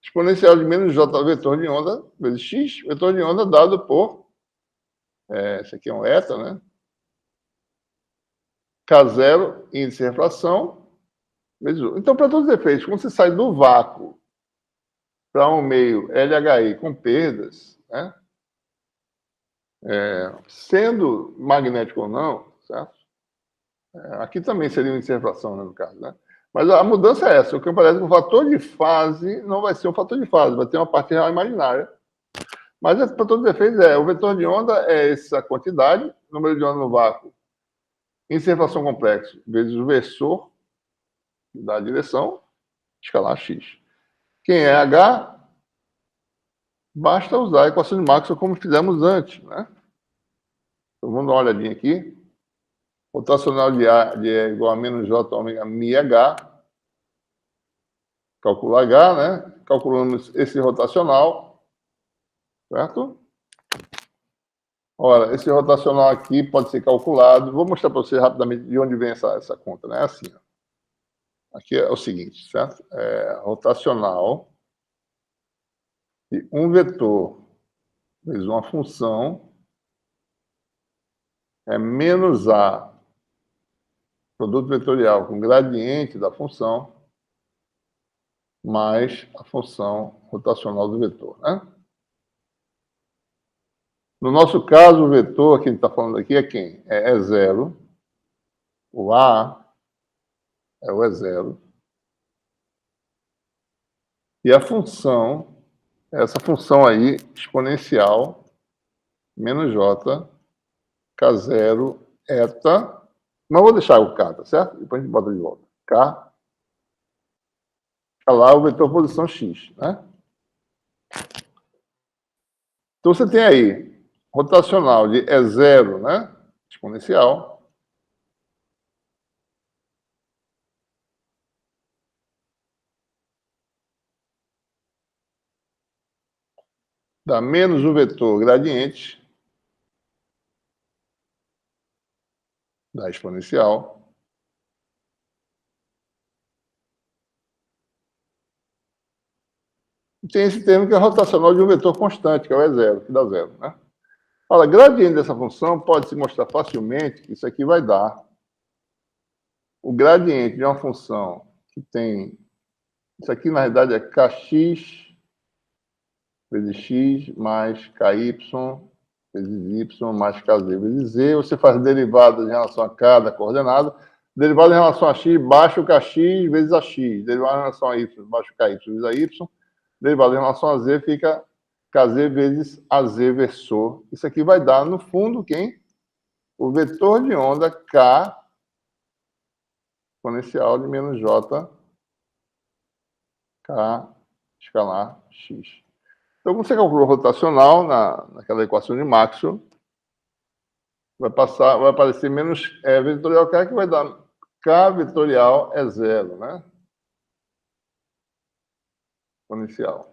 exponencial de menos j vetor de onda vezes x, vetor de onda dado por, esse aqui é um eta, né? K0, índice de refração, vezes U. Então, para todos os efeitos, quando você sai do vácuo para um meio LHI com perdas, né? Sendo magnético ou não, certo? Aqui também seria uma índice de refração, né, no caso, né? Mas a mudança é essa, o campo elétrico, o fator de fase não vai ser um fator de fase, vai ter uma parte real imaginária. Mas, para todos os efeitos, o vetor de onda é essa quantidade, número de onda no vácuo, índice de refração complexo, vezes o versor da direção, escalar x. Quem é H, basta usar a equação de Maxwell como fizemos antes, né? Então, vamos dar uma olhadinha aqui. Rotacional de A de E igual a menos J ômega mi H. Calcula H, né? Calculamos esse rotacional, certo? Ora, esse rotacional aqui pode ser calculado. Vou mostrar para você rapidamente de onde vem essa conta, né? Assim, ó. Aqui é o seguinte, certo? Rotacional de um vetor vezes uma função é menos A, produto vetorial com gradiente da função, mais a função rotacional do vetor, né? No nosso caso, o vetor que a gente está falando aqui é quem? É zero. O A é o E0. E a função, essa função aí, exponencial, menos J, K0, eta. Não vou deixar o K, tá certo? Depois a gente bota de volta. K. Lá o vetor posição X, né? Então você tem aí rotacional de E0, né? Exponencial. Dá menos o vetor gradiente da exponencial. E tem esse termo que é rotacional de um vetor constante, que é o E0, que dá zero, né? Olha, gradiente dessa função pode se mostrar facilmente que isso aqui vai dar o gradiente de uma função que tem... Isso aqui, na realidade, é kx vezes x mais ky vezes y mais kz vezes z. Você faz derivadas em relação a cada coordenada. Derivada em relação a x, baixa o kx vezes a x. Derivada em relação a y, baixa o ky vezes a y. Derivada em relação a z, fica kz vezes az versor. Isso aqui vai dar, no fundo, quem? O vetor de onda k exponencial de menos j k escalar x. Então, quando você calcula o rotacional naquela equação de Maxwell, vai aparecer menos vetorial k, que vai dar k vetorial é zero, né? Exponencial.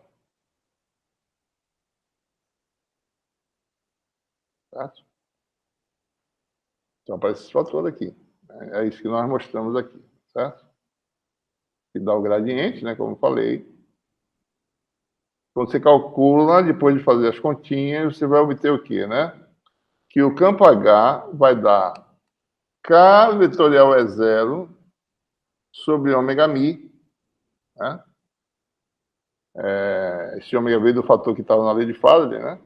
Certo? Então, aparece esse fator aqui. É isso que nós mostramos aqui, certo? Que dá o gradiente, né? Como eu falei. Quando você calcula, depois de fazer as continhas, você vai obter o quê, né? Que o campo H vai dar K vetorial é zero sobre ômega mi, né? Esse ômega veio do fator que estava na lei de Faraday, né?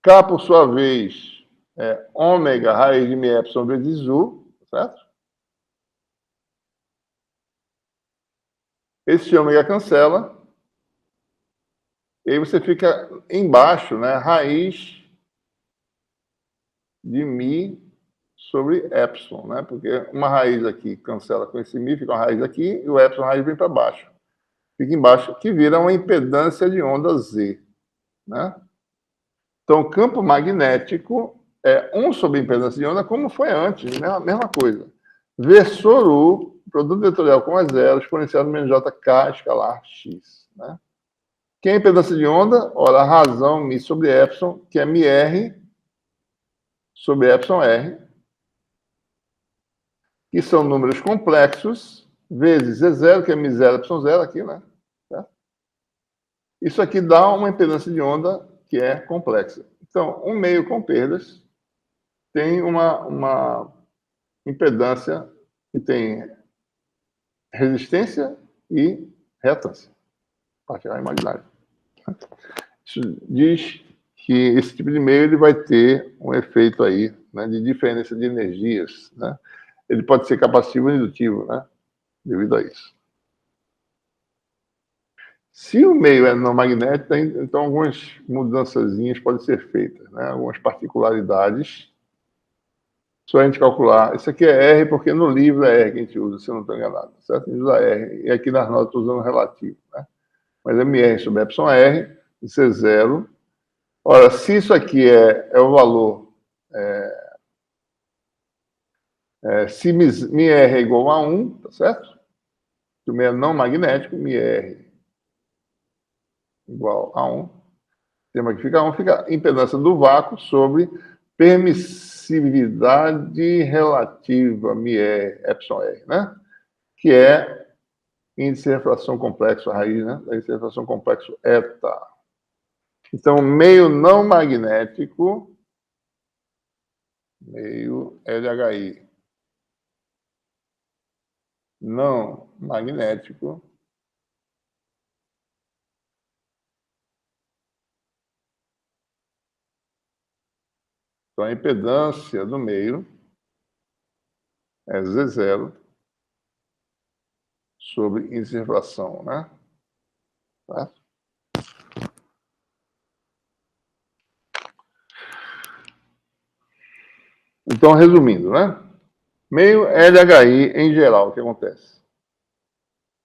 K, por sua vez, é ômega raiz de mi epsilon vezes U, certo? Esse ômega cancela. E aí você fica embaixo, né? Raiz de mi sobre epsilon, né? Porque uma raiz aqui cancela com esse mi, fica uma raiz aqui, e o epsilon raiz vem para baixo. Fica embaixo, que vira uma impedância de onda Z, né? Então, o campo magnético é 1 sobre a impedância de onda, como foi antes, né? A mesma coisa. Versor U, produto vetorial com E0, exponencial do menos JK, escalar X, né? Quem é a impedância de onda? Ora, a razão mi sobre epsilon, que é μr sobre epsilon r, que são números complexos, vezes Z0, que é M0, Y0 aqui, né? Certo? Isso aqui dá uma impedância de onda que é complexa. Então, um meio com perdas tem uma impedância que tem resistência e reatância, parte imaginária. Isso diz que esse tipo de meio ele vai ter um efeito aí, né, de diferença de energias, né? Ele pode ser capacivo ou indutivo, né, devido a isso. Se o meio é não magnético, então algumas mudançazinhas podem ser feitas, né, algumas particularidades. Só a gente calcular. Isso aqui é R, porque no livro é R que a gente usa, se eu não estou enganado, certo? A gente usa R, e aqui nas notas estou usando relativo, né? Mas MR sobre εr, isso é zero. Ora, se isso aqui é o valor, se μr é igual a 1, tá certo? Se o meio é não magnético, μr igual a 1. Tema que fica 1, fica impedância do vácuo sobre permissividade relativa, μr, εr, né? Que é índice de refração complexo, a raiz, né? Da índice de refração complexo eta. Então, meio não magnético, meio LHI, não magnético, então a impedância do meio é Z0 sobre índice de refração, né? Tá? Então, resumindo, né? Meio LHI em geral, o que acontece?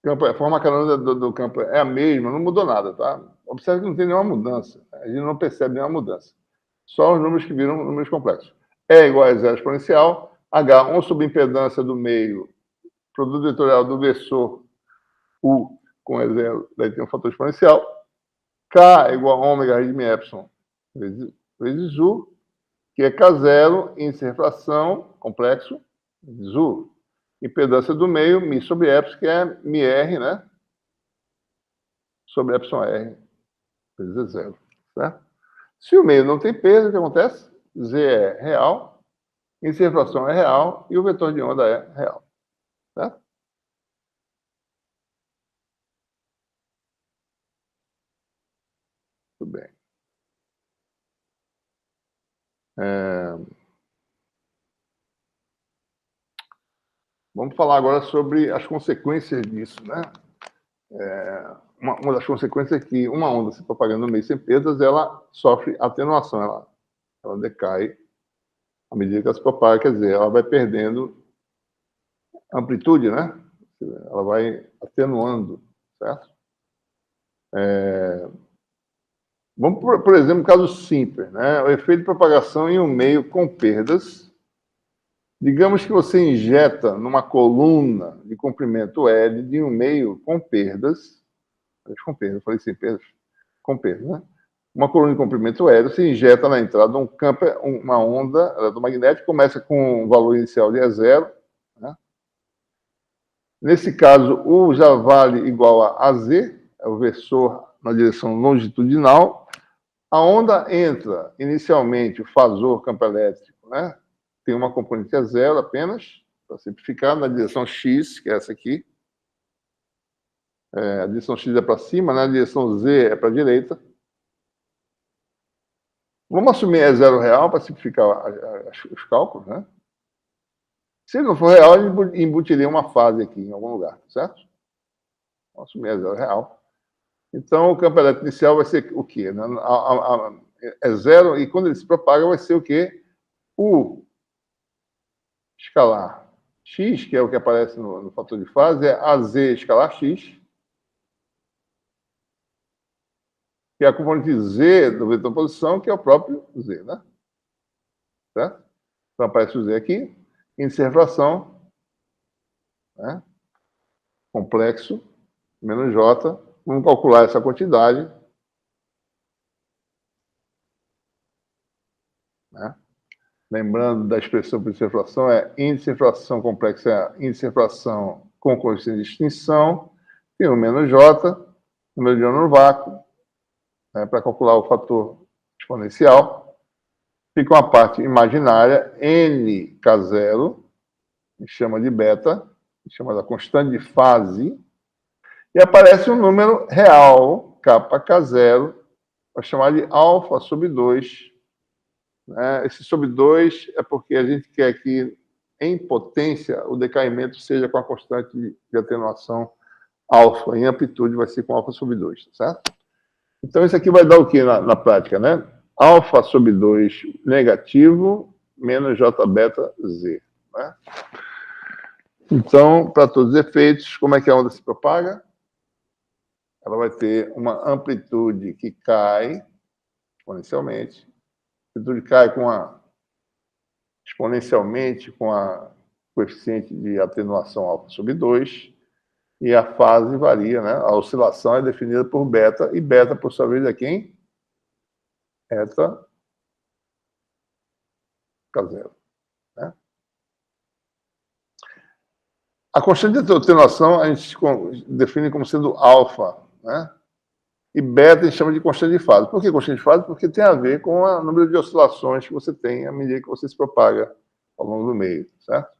A forma canônica do campo é a mesma, não mudou nada, tá? Observe que não tem nenhuma mudança. A gente não percebe nenhuma mudança. Só os números que viram números complexos. E igual a zero exponencial, H1 sobre impedância do meio, produto vetorial do versor U com E0, daí tem um fator exponencial. K é igual a ômega raiz de mi epsilon vezes U, que é K0, índice de refração complexo, vezes U. Impedância do meio, mi sobre epsilon, que é mi R, né? Sobre epsilon R, vezes zero, certo? Se o meio não tem peso, o que acontece? Z é real, índice de refração é real e o vetor de onda é real, certo? Tudo bem. Vamos falar agora sobre as consequências disso, né? Uma das consequências é que uma onda se propagando no meio sem perdas, ela sofre atenuação, ela decai à medida que ela se propaga, quer dizer, ela vai perdendo amplitude, né? Ela vai atenuando, certo? Vamos, por exemplo, um caso simples, né? O efeito de propagação em um meio com perdas. Digamos que você injeta numa coluna de comprimento L de um meio com perdas, eu falei sem perdas, com perdas, né? Uma coluna de comprimento L, você injeta na entrada um campo, uma onda eletromagnética, começa com um valor inicial de E0, né? Nesse caso, U já vale igual a AZ, é o versor na direção longitudinal. A onda entra, inicialmente, o fasor campo elétrico, né? Tem uma componente E0 apenas, para simplificar, na direção X, que é essa aqui. A direção X é para cima, né? A direção Z é para a direita. Vamos assumir E0 real para simplificar os cálculos, né? Se ele não for real, ele embutiria uma fase aqui em algum lugar, certo? Vamos assumir E0 real. Então, o campo elétrico inicial vai ser o quê? É zero, e quando ele se propaga, vai ser o quê? O escalar x, que é o que aparece no fator de fase, é AZ escalar x, que é a componente Z do vetor posição, que é o próprio Z, né? Certo? Então, aparece o Z aqui, índice de refração, né? Complexo, menos J. Vamos calcular essa quantidade, né? Lembrando da expressão por índice de refração, índice de refração complexo é índice de refração com coeficiente de extinção, tem o menos J, número de ônus no vácuo, né, para calcular o fator exponencial. Fica uma parte imaginária, nk0, que chama de beta, que chama da constante de fase, e aparece um número real, kk0, para chamar de alfa sobre 2. Né? Esse sobre 2 é porque a gente quer que, em potência, o decaimento seja com a constante de atenuação alfa. Em amplitude vai ser com alfa sobre 2, certo? Então, isso aqui vai dar o que na prática, né? Alfa sobre 2 negativo menos j beta z. Né? Então, para todos os efeitos, como é que a onda se propaga? Ela vai ter uma amplitude que cai exponencialmente. A amplitude cai exponencialmente com a coeficiente de atenuação alfa sobre 2. E a fase varia, né? A oscilação é definida por beta, e beta, por sua vez, é quem? Eta K0. Né? A constante de atenuação a gente define como sendo alfa, né? E beta a gente chama de constante de fase. Por que constante de fase? Porque tem a ver com o número de oscilações que você tem à medida que você se propaga ao longo do meio, certo?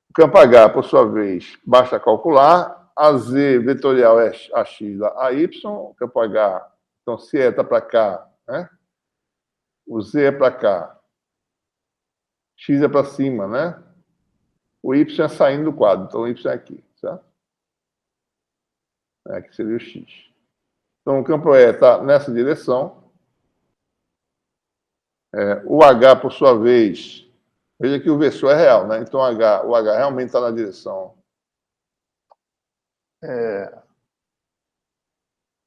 O campo H, por sua vez, basta calcular. A Z vetorial é AX da AY. O campo H, então, se eta para cá, né? O Z é para cá. X é para cima, né? O Y é saindo do quadro, então o Y é aqui, certo? Aqui seria o X. Então, o campo E está nessa direção. O H, por sua vez, veja que o versor é real, né? Então, o H realmente está na direção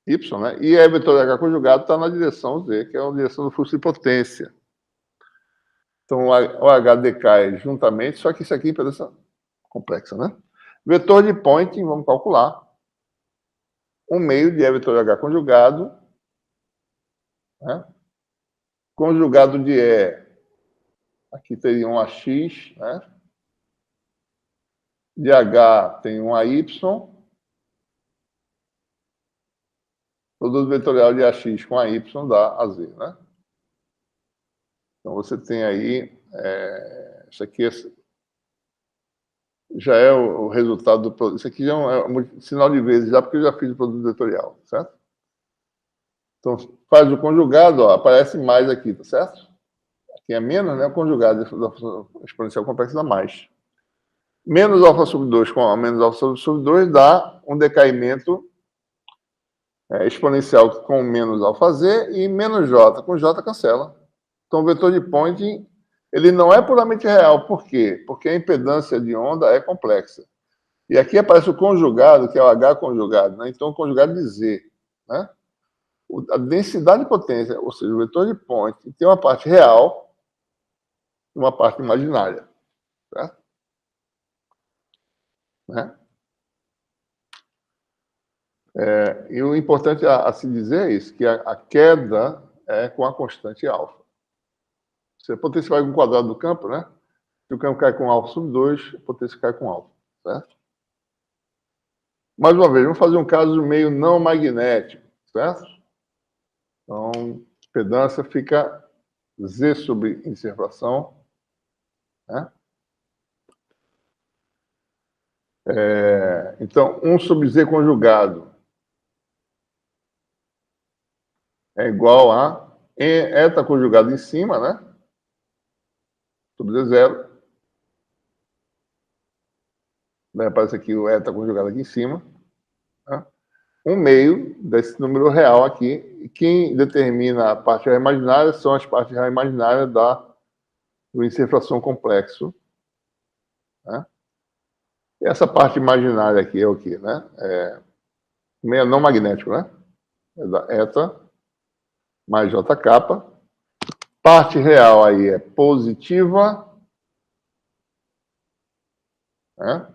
Y, né? E a vetor H conjugado está na direção Z, que é a direção do fluxo de potência. Então, o H decai juntamente, só que isso aqui é impedância complexa, né? Vetor de Poynting, vamos calcular. 1/2 de E vetor H conjugado, né? Conjugado de E, aqui teria um AX, né? De H tem um AY, produto vetorial de AX com AY dá AZ, né? Então, você tem aí, isso aqui já é o resultado do produto. Isso aqui já é um sinal de vezes, já porque eu já fiz o produto vetorial, certo? Então, faz o conjugado, ó, aparece mais aqui, tá certo? Aqui é menos, né? O conjugado da exponencial complexa dá mais. Menos alfa sobre 2 com menos alfa sobre 2 dá um decaimento exponencial com menos alfa z e menos j. Com j cancela. Então, o vetor de Poynting, ele não é puramente real. Por quê? Porque a impedância de onda é complexa. E aqui aparece o conjugado, que é o H conjugado, né? Então, o conjugado de Z, né? A densidade de potência, ou seja, o vetor de Poynting, tem uma parte real e uma parte imaginária, certo? Né? E o importante a se dizer é isso, que a queda é com a constante alfa. Se a potência vai com o quadrado do campo, né? Se o campo cai com alfa sobre 2, a potência cai com alfa, certo? Mais uma vez, vamos fazer um caso meio não magnético, certo? Então, impedância fica Z sobre inservação, né? Então, 1 sobre Z conjugado é igual a eta conjugado em cima, né? Sobre Z0. Aparece aqui o eta conjugado aqui em cima. Né? 1/2 desse número real aqui. E quem determina a parte real imaginária são as partes real imaginárias do índice de fração complexo. Né? E essa parte imaginária aqui é o quê? Né? Meio não magnético, né? É da eta mais JK. Parte real aí é positiva. Né?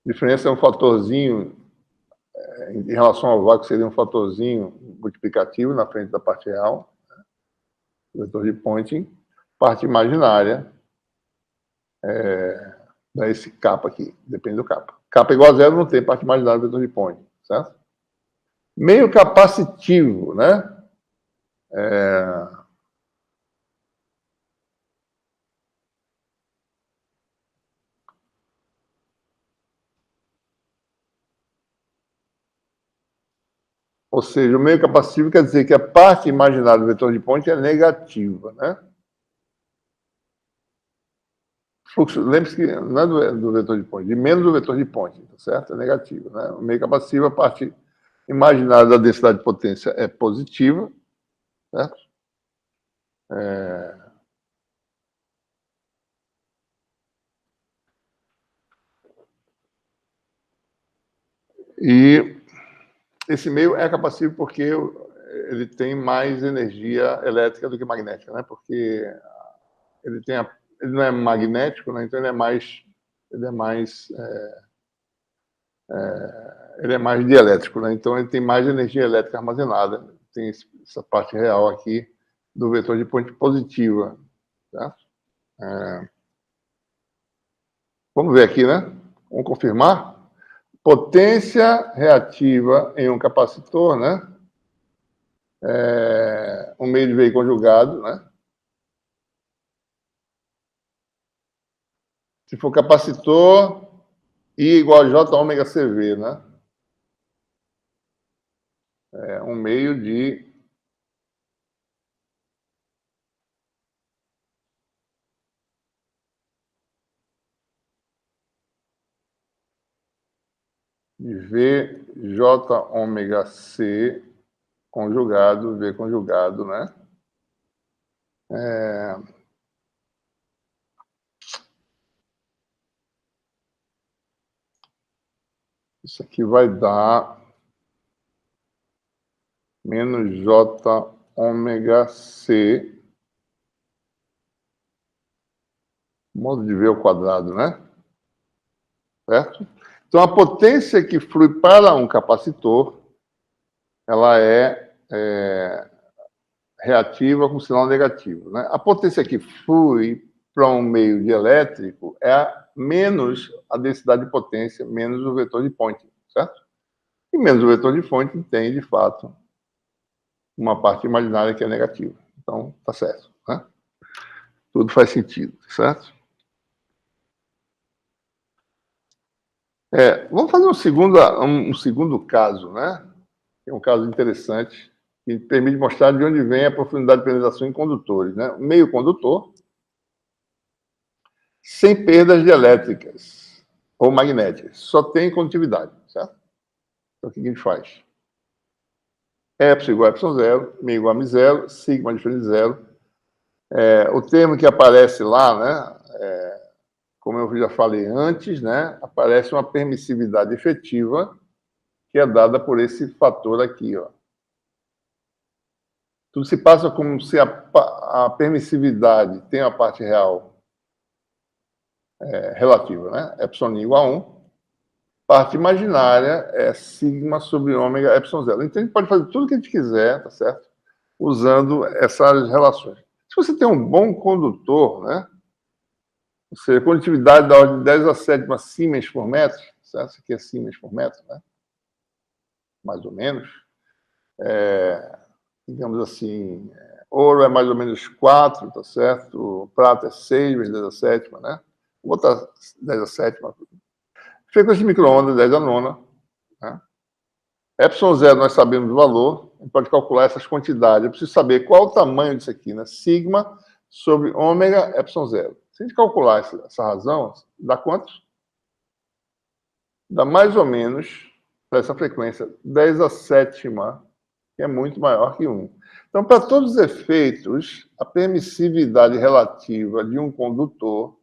Diferença é um fatorzinho, em relação ao vácuo, seria um fatorzinho multiplicativo na frente da parte real. Né? Vetor de Poynting. Parte imaginária dá esse kappa aqui, depende do kappa. Kappa igual a zero não tem parte imaginária do vetor de point, certo? Meio capacitivo, né? Ou seja, o meio capacitivo quer dizer que a parte imaginária do vetor de point é negativa, né? Fluxo, lembre-se que não é do vetor de point, de menos do vetor de point, tá certo? É negativo, né? O meio capacitivo, a parte imaginária da densidade de potência é positiva, certo? E esse meio é capacitivo porque ele tem mais energia elétrica do que magnética, né? Porque ele não é magnético, né? Então ele é mais dielétrico, né? Então ele tem mais energia elétrica armazenada. Tem essa parte real aqui do vetor de point positiva, certo? Vamos ver aqui, né? Vamos confirmar. Potência reativa em um capacitor, né? Um meio de veio conjugado, né? Se for capacitor, I igual a J ômega CV, né? É um meio de VJ ômega C conjugado, V conjugado, né? Isso aqui vai dar menos J ômega C, modo de V ao quadrado, né? Certo? Então, a potência que flui para um capacitor, ela é reativa com sinal negativo, né? A potência que flui para um meio dielétrico é menos a densidade de potência, menos o vetor de Poynting, certo? E menos o vetor de Poynting tem, de fato, uma parte imaginária que é negativa. Então, tá certo, né? Tudo faz sentido, certo? Vamos fazer um segundo caso, né? É um caso interessante, que permite mostrar de onde vem a profundidade de penetração em condutores, né? Meio condutor, sem perdas dielétricas ou magnéticas, só tem condutividade, certo? Então, o que a gente faz? Epsilon igual a epsilon zero, meio igual a mi zero, sigma diferente de zero. O termo que aparece lá, né? Como eu já falei antes, né? Aparece uma permissividade efetiva que é dada por esse fator aqui, ó. Tudo se passa como se a permissividade tem a parte real relativa, né? Epsilon igual a 1. Parte imaginária é sigma sobre ômega epsilon zero. Então, a gente pode fazer tudo o que a gente quiser, tá certo? Usando essas relações. Se você tem um bom condutor, né? Ou seja, condutividade da ordem de 10 a 7 Siemens por metro, certo? Isso aqui é Siemens por metro, né? Mais ou menos. Digamos assim, ouro é mais ou menos 4, tá certo? Prata é 6 vezes 10 a 7, né? Vou botar 10 a 7. Frequência de micro-ondas, 10 a 9. Né? Epsilon zero, nós sabemos o valor, a gente pode calcular essas quantidades. Eu preciso saber qual o tamanho disso aqui, né? Sigma sobre ômega epsilon zero. Se a gente calcular essa razão, dá quanto? Dá mais ou menos, para essa frequência, 10 a 7, que é muito maior que 1. Então, para todos os efeitos, a permissividade relativa de um condutor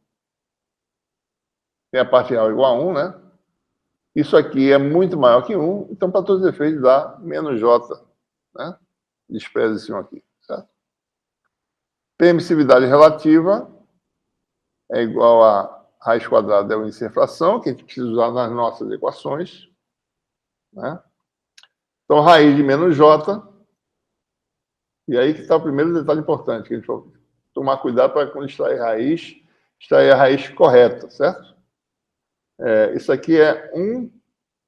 tem a parte real igual a 1, né? Isso aqui é muito maior que 1, então, para todos os efeitos, dá menos J, né? Despreza-se 1 aqui, certo? Permissividade relativa é igual a raiz quadrada da índice de fração, que a gente precisa usar nas nossas equações, né? Então, raiz de menos J, e aí que está o primeiro detalhe importante, que a gente vai tomar cuidado para, quando extrair a raiz correta, certo? Isso aqui é 1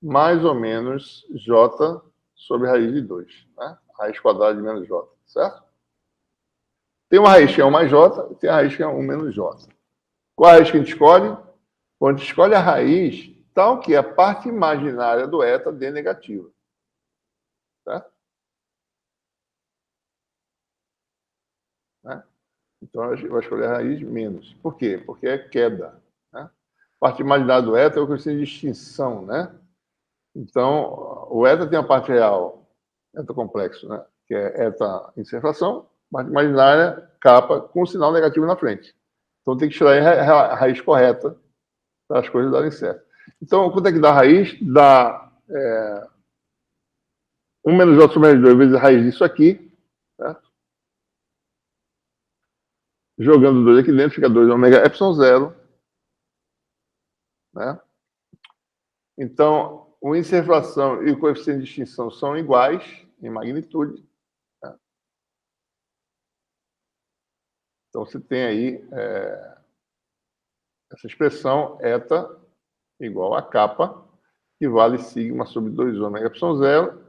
mais ou menos j sobre raiz de 2. Né? Raiz quadrada de menos j, certo? Tem uma raiz que é 1 mais j e tem a raiz que é 1 menos j. Qual a raiz que a gente escolhe? Quando a gente escolhe a raiz tal que a parte imaginária do eta dê negativa. Certo? Né? Então, a gente vai escolher a raiz menos. Por quê? Porque é queda. Né? A parte imaginária do eta é o que eu chamo de extinção. Né? Então, o eta tem a parte real, eta complexo, né? Que é eta inserção, parte imaginária, capa, com sinal negativo na frente. Então, tem que tirar a raiz correta para as coisas darem certo. Então, quanto é que dá a raiz? Dá 1 menos j sobre menos 2 vezes a raiz disso aqui, certo? Jogando 2 aqui dentro, fica 2 ômega epsilon zero. Né? Então, o índice de refração e o coeficiente de extinção são iguais em magnitude. Né? Então, você tem aí essa expressão eta igual a kappa, que vale sigma sobre 2 ômega epsilon zero.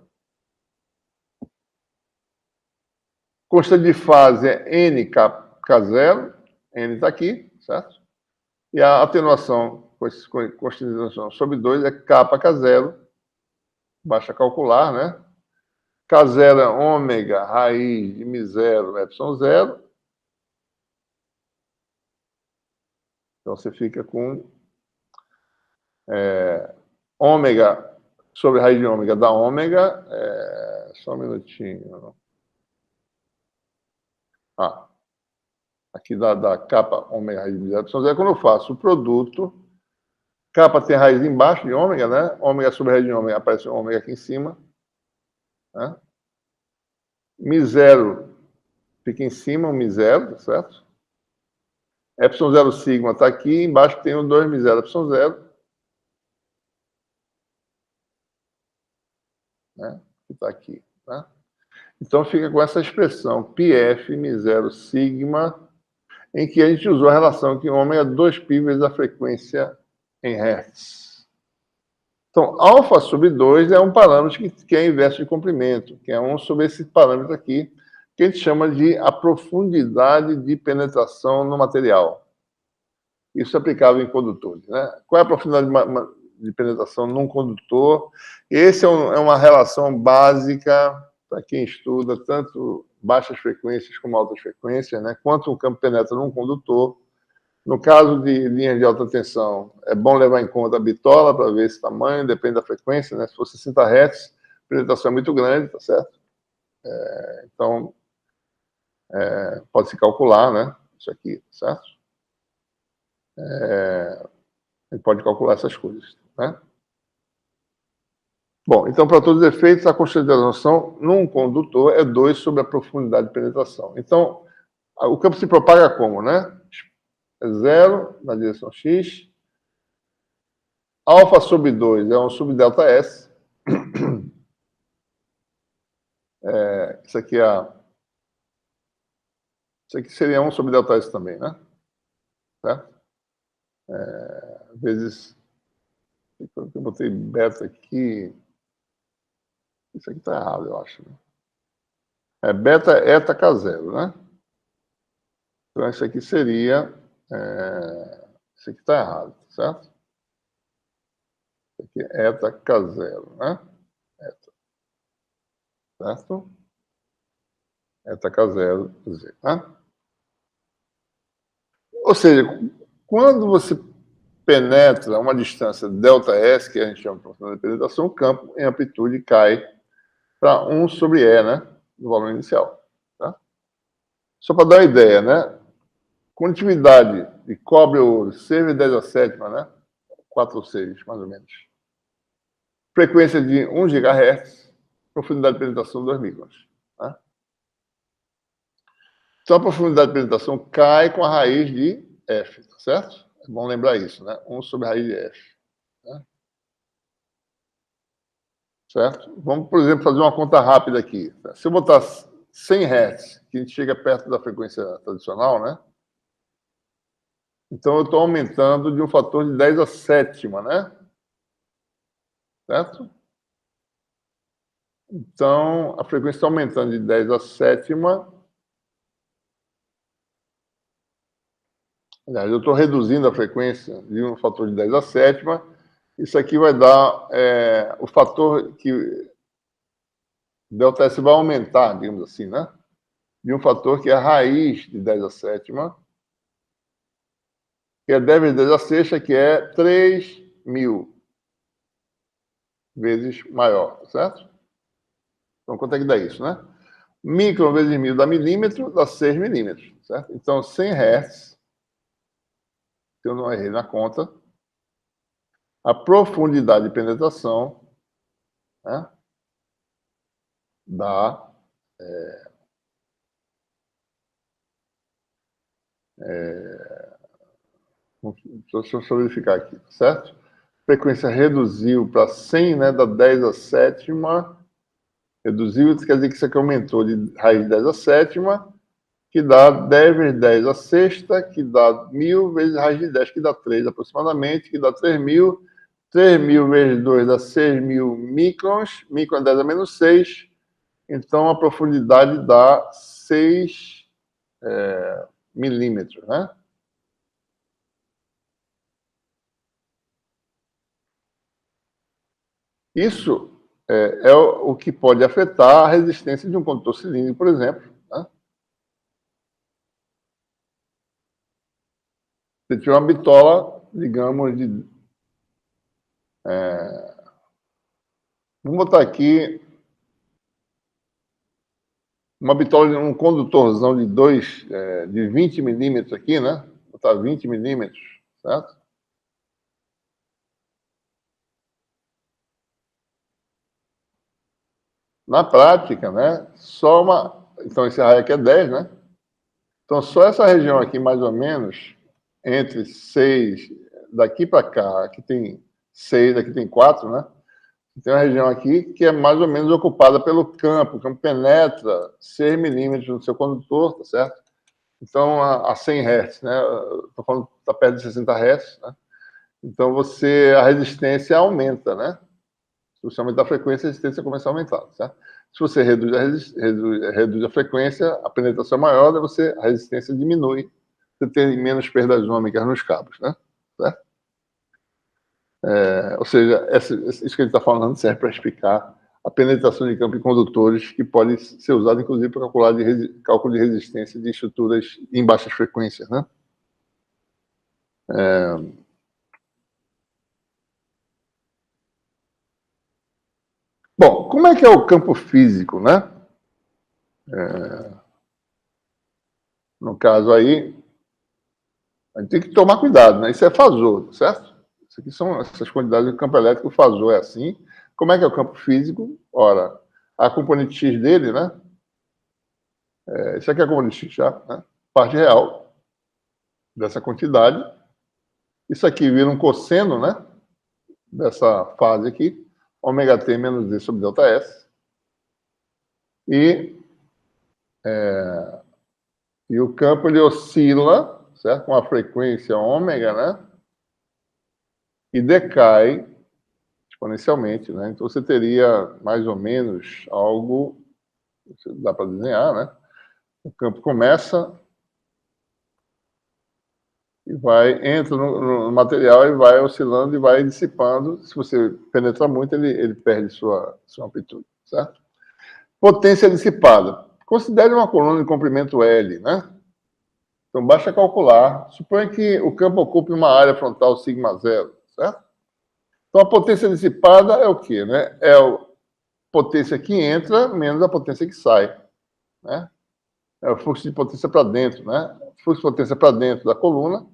Constante de fase é nk0, n está aqui, certo? E a atenuação, constante de atenuação sobre 2 é kk0, basta calcular, né? K0 é ômega raiz de μ0 epsilon zero. Então, você fica com ômega sobre raiz de ômega da ômega. Só um minutinho. Aqui dá capa ômega raiz de μ0 epsilon zero. Quando eu faço o produto, capa tem raiz embaixo de ômega, né? Ômega sobre raiz de ômega, aparece ômega aqui em cima. Né? μ0 fica em cima, o μ0, certo? Epsilon zero sigma está aqui, embaixo tem o 2 μ0 epsilon zero. Né? Que está aqui. Né? Então fica com essa expressão πf μ0 sigma, em que a gente usou a relação que ômega 2π vezes a frequência em Hertz. Então, alfa sobre 2 é um parâmetro que é inverso de comprimento, que é 1 sobre esse parâmetro aqui, que a gente chama de a profundidade de penetração no material. Isso é aplicável em condutores. Né? Qual é a profundidade de penetração num condutor? Essa é uma relação básica para quem estuda tanto baixas frequências como altas frequências, né? Quanto o campo penetra num condutor. No caso de linhas de alta tensão, é bom levar em conta a bitola para ver esse tamanho, depende da frequência, né? Se for 60 Hz, a penetração é muito grande, tá certo? Então, pode-se calcular, né? Isso aqui, certo? A gente pode calcular essas coisas, né? Bom, então, para todos os efeitos, a constante de atenuação num condutor é 2 sobre a profundidade de penetração. Então, o campo se propaga como, né? É 0 na direção x. Alfa sobre 2 é 1 sobre delta S. Isso aqui isso aqui seria 1 sobre delta S também, né? Certo? Vezes... Eu botei beta aqui... Isso aqui está errado, eu acho. Né? Beta eta K0, né? Então, isso aqui seria... isso aqui está errado, certo? Isso aqui é eta K0, né? Eta. Certo? Eta K0, Z, né? Ou seja, quando você penetra uma distância ΔS, que a gente chama de profundidade de penetração, o campo em amplitude cai para 1 sobre E, né? Do valor inicial. Tá? Só para dar uma ideia, né? Condutividade de cobre ou ouro, 6×10⁷, né? 4 ou 6, mais ou menos. Frequência de 1 GHz, profundidade de penetração 2 microns. Né? Então, a profundidade de penetração cai com a raiz de F, tá certo? É bom lembrar isso, né? 1 sobre a raiz de F. Né? Certo? Vamos, por exemplo, fazer uma conta rápida aqui. Se eu botar 100 Hz, que a gente chega perto da frequência tradicional, né? Então, eu estou aumentando de um fator de 10 à sétima, né? Certo? Então, a frequência está aumentando de 10 à sétima. Aliás, eu estou reduzindo a frequência de um fator de 10 à sétima. Isso aqui vai dar o fator que ΔS vai aumentar, digamos assim, né? De um fator que é a raiz de 10 à sétima, que é 10 vezes 10 à sexta, que é 3.000 vezes maior, certo? Então, quanto é que dá isso, né? Micron vezes 1.000 dá milímetro, dá 6 milímetros, certo? Então, 100 Hz, se eu não errei na conta, a profundidade de penetração, né, dá deixa eu só verificar aqui, certo? Frequência reduziu para 100, né, dá 10 à sétima. Reduziu, isso quer dizer que isso aqui aumentou de raiz de 10 à sétima, que dá 10 vezes 10 à sexta, que dá 1.000 vezes raiz de 10, que dá 3 aproximadamente, que dá 3.000. 3.000 vezes 2 dá 6.000 microns. Micron é 10 a menos 6. Então, a profundidade dá 6 milímetros, né? Isso é o que pode afetar a resistência de um condutor cilíndrico, por exemplo. Né? Se tiver uma bitola, digamos, vamos botar aqui uma bitola, um condutorzão de 20 milímetros aqui, né? Vou botar 20 milímetros, certo? Na prática, né? Só uma. Então, esse raio aqui é 10, né? Então, só essa região aqui, mais ou menos, entre 6, daqui para cá, aqui tem 6, aqui tem 4, né? Tem uma região aqui que é mais ou menos ocupada pelo campo. O campo penetra 6 milímetros no seu condutor, tá certo? Então, a 100 Hz, né? Estou falando está perto de 60 Hz, né? Então, a resistência aumenta, né? Se você aumentar a frequência, a resistência começa a aumentar, certo? Se você reduz a frequência, a penetração é maior, daí a resistência diminui, você tem menos perdas ômicas nos cabos, né? Certo? Ou seja, isso que ele está falando serve para explicar a penetração de campo em condutores, que pode ser usado, inclusive, para cálculo de resistência de estruturas em baixas frequências, né? Bom, como é que é o campo físico, né? No caso aí, a gente tem que tomar cuidado, né? Isso é fasor, certo? Isso aqui são essas quantidades do campo elétrico, o fasor é assim. Como é que é o campo físico? Ora, a componente X dele, né? Isso aqui é a componente X, já, né? Parte real dessa quantidade. Isso aqui vira um cosseno, né? Dessa fase aqui, ômega t menos d sobre delta S. E o campo ele oscila, certo? Com a frequência ômega, né? E decai exponencialmente, né? Então você teria mais ou menos algo, dá para desenhar, né? O campo começa e entra no material e vai oscilando e vai dissipando. Se você penetra muito, ele perde sua amplitude, certo? Potência dissipada. Considere uma coluna de comprimento L, né? Então, basta calcular. Suponha que o campo ocupe uma área frontal sigma zero, certo? Então, a potência dissipada é o quê, né? É a potência que entra menos a potência que sai, né? É o fluxo de potência para dentro, né? O fluxo de potência para dentro da coluna.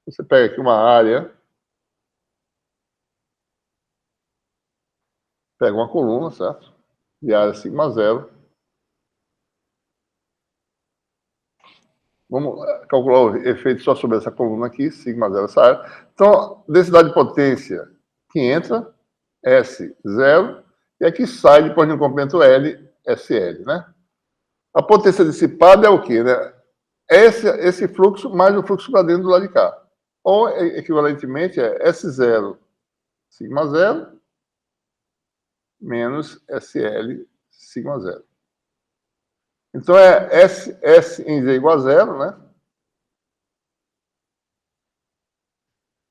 Você pega aqui uma área, pega uma coluna, certo? De área sigma zero. Vamos calcular o efeito só sobre essa coluna aqui, sigma zero, essa área. Então, densidade de potência que entra, S0, e aqui sai, depois de um comprimento L, SL, né? A potência dissipada é o quê, né? esse fluxo mais o fluxo para dentro do lado de cá. Ou, equivalentemente, é S0 sigma 0 menos SL sigma 0. Então, é S em Z igual a 0, né?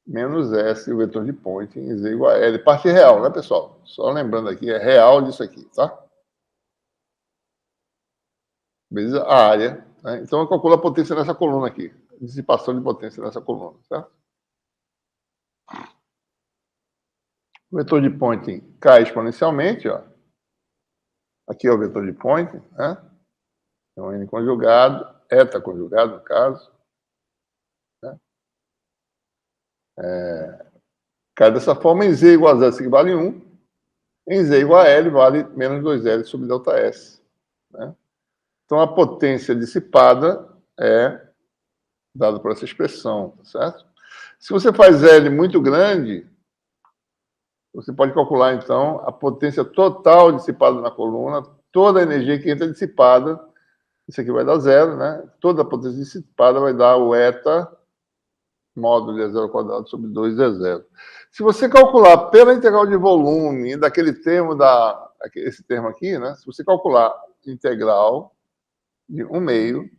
Menos S, o vetor de point, em Z igual a L. Parte real, né, pessoal? Só lembrando aqui, é real disso aqui, tá? Beleza? A área. Né? Então, eu calculo a potência nessa coluna aqui. Dissipação de potência nessa coluna, certo? O vetor de Poynting cai exponencialmente, ó. Aqui é o vetor de Poynting, né? Então, N conjugado, eta conjugado, no caso. Né? Cai dessa forma, em Z igual a 0, isso aqui vale 1. Em Z igual a L, vale menos 2L sobre delta S. Né? Então, a potência dissipada é dada por essa expressão, tá certo? Se você faz L muito grande, você pode calcular, então, a potência total dissipada na coluna, toda a energia que entra dissipada, isso aqui vai dar 0, né? Toda a potência dissipada vai dar o eta módulo de E0 ao quadrado sobre 2E0. Se você calcular pela integral de volume daquele termo, esse termo aqui, né? Se você calcular integral de 1 meio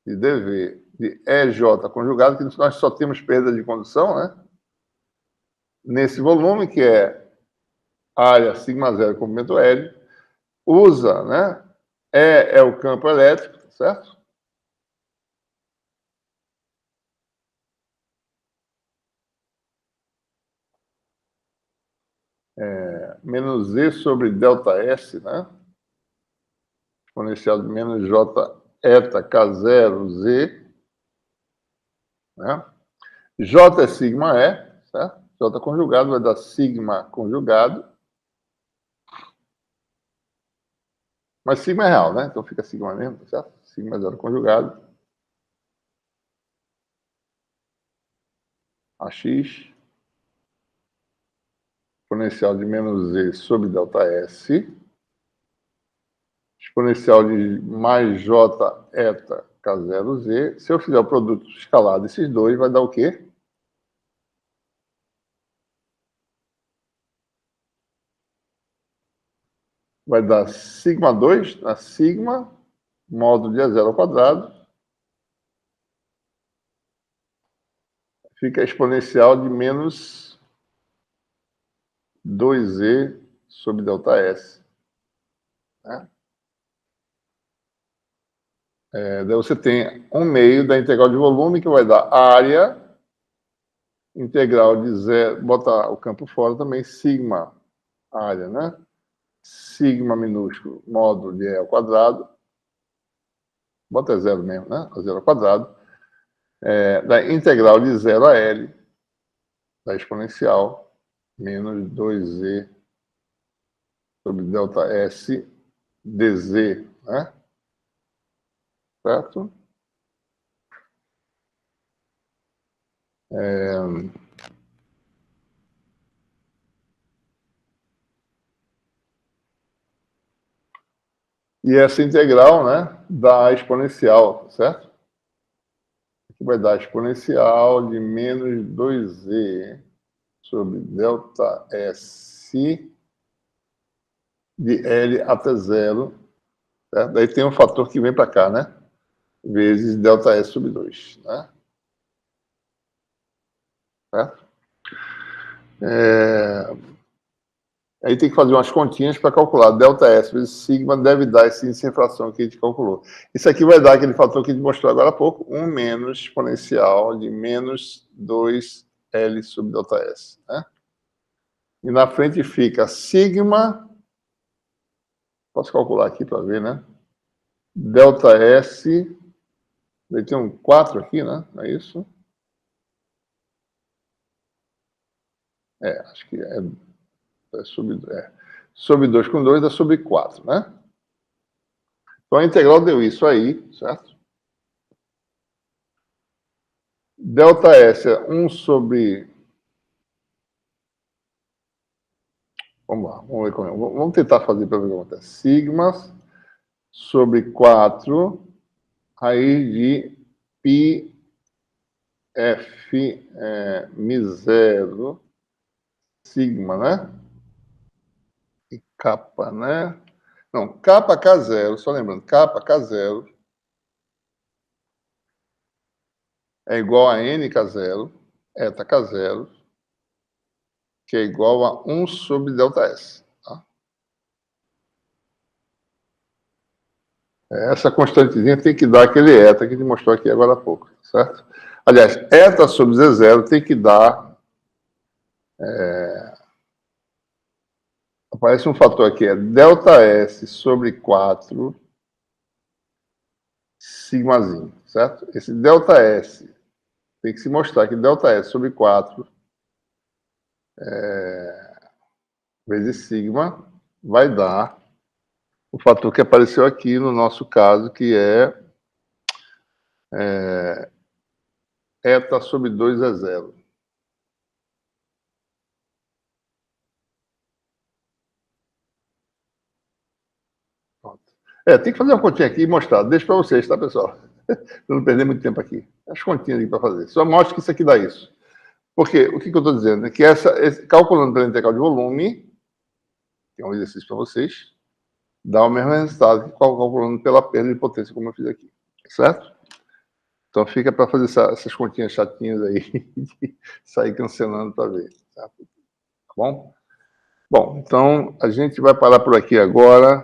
de dV de EJ conjugado, que nós só temos perda de condução, né? Nesse volume, que é área sigma 0 comprimento L, usa, né? É o campo elétrico, certo? Menos Z sobre delta S, né? Exponencial de menos J eta K0 Z, né? J é sigma E, certo? J conjugado vai dar sigma conjugado. Mas sigma é real, né? Então fica sigma mesmo, certo? Sigma é 0 conjugado. AX. Exponencial de menos Z sobre delta S. Exponencial de mais J eta K0Z. Se eu fizer o produto escalar desses dois, vai dar o quê? Vai dar sigma 2 na sigma, módulo de E0 ao quadrado. Fica exponencial de menos 2E sobre delta S. Né? Daí você tem 1 meio da integral de volume, que vai dar área, integral de zero, bota o campo fora também, sigma, área, né? Sigma minúsculo, módulo de E ao quadrado, bota zero mesmo, né? A 0 ao quadrado, da integral de 0 a L, da exponencial, menos 2E sobre delta S dz, né? Certo? E essa integral, né, dá exponencial, certo? Aqui vai dar exponencial de menos 2e sobre delta S de L até zero. Certo? Daí tem um fator que vem para cá, né? Vezes delta S sobre 2. Né? Certo? Aí tem que fazer umas continhas para calcular. Delta S vezes sigma deve dar esse índice de inflação que a gente calculou. Isso aqui vai dar aquele fator que a gente mostrou agora há pouco, 1 menos exponencial de menos 2L sobre delta S. Né? E na frente fica sigma, posso calcular aqui para ver, né? Delta S, daí tem um 4 aqui, né? É isso? Acho que sobre 2 com 2 dá sobre 4, né? Então a integral deu isso aí, certo? Delta S é 1 sobre... Vamos lá, vamos ver como é. Vamos tentar fazer para ver o que acontece. Sigma sobre 4 raiz de π F mi0 sigma, né? E capa, né? Não, capa K0, só lembrando, capa K0 é igual a nk0, eta K0, que é igual a 1 sobre ΔS. Tá? Essa constantezinha tem que dar aquele eta que a gente mostrou aqui agora há pouco, certo? Aliás, eta sobre Z0 tem que dar... aparece um fator aqui, é ΔS sobre 4 sigmazinho, certo? Esse ΔS tem que se mostrar que ΔS sobre 4 vezes sigma vai dar o fator que apareceu aqui no nosso caso, que é eta sobre 2 é 0. Tem que fazer uma continha aqui e mostrar. Deixo para vocês, tá, pessoal? Para não perder muito tempo aqui. As continhas aqui para fazer. Só mostra que isso aqui dá isso. Porque o que eu estou dizendo é que calculando pela integral de volume, que é um exercício para vocês, dá o mesmo resultado que calculando pela perda de potência, como eu fiz aqui. Certo? Então fica para fazer essas continhas chatinhas aí, de sair cancelando para ver. Tá bom? Bom, então a gente vai parar por aqui agora.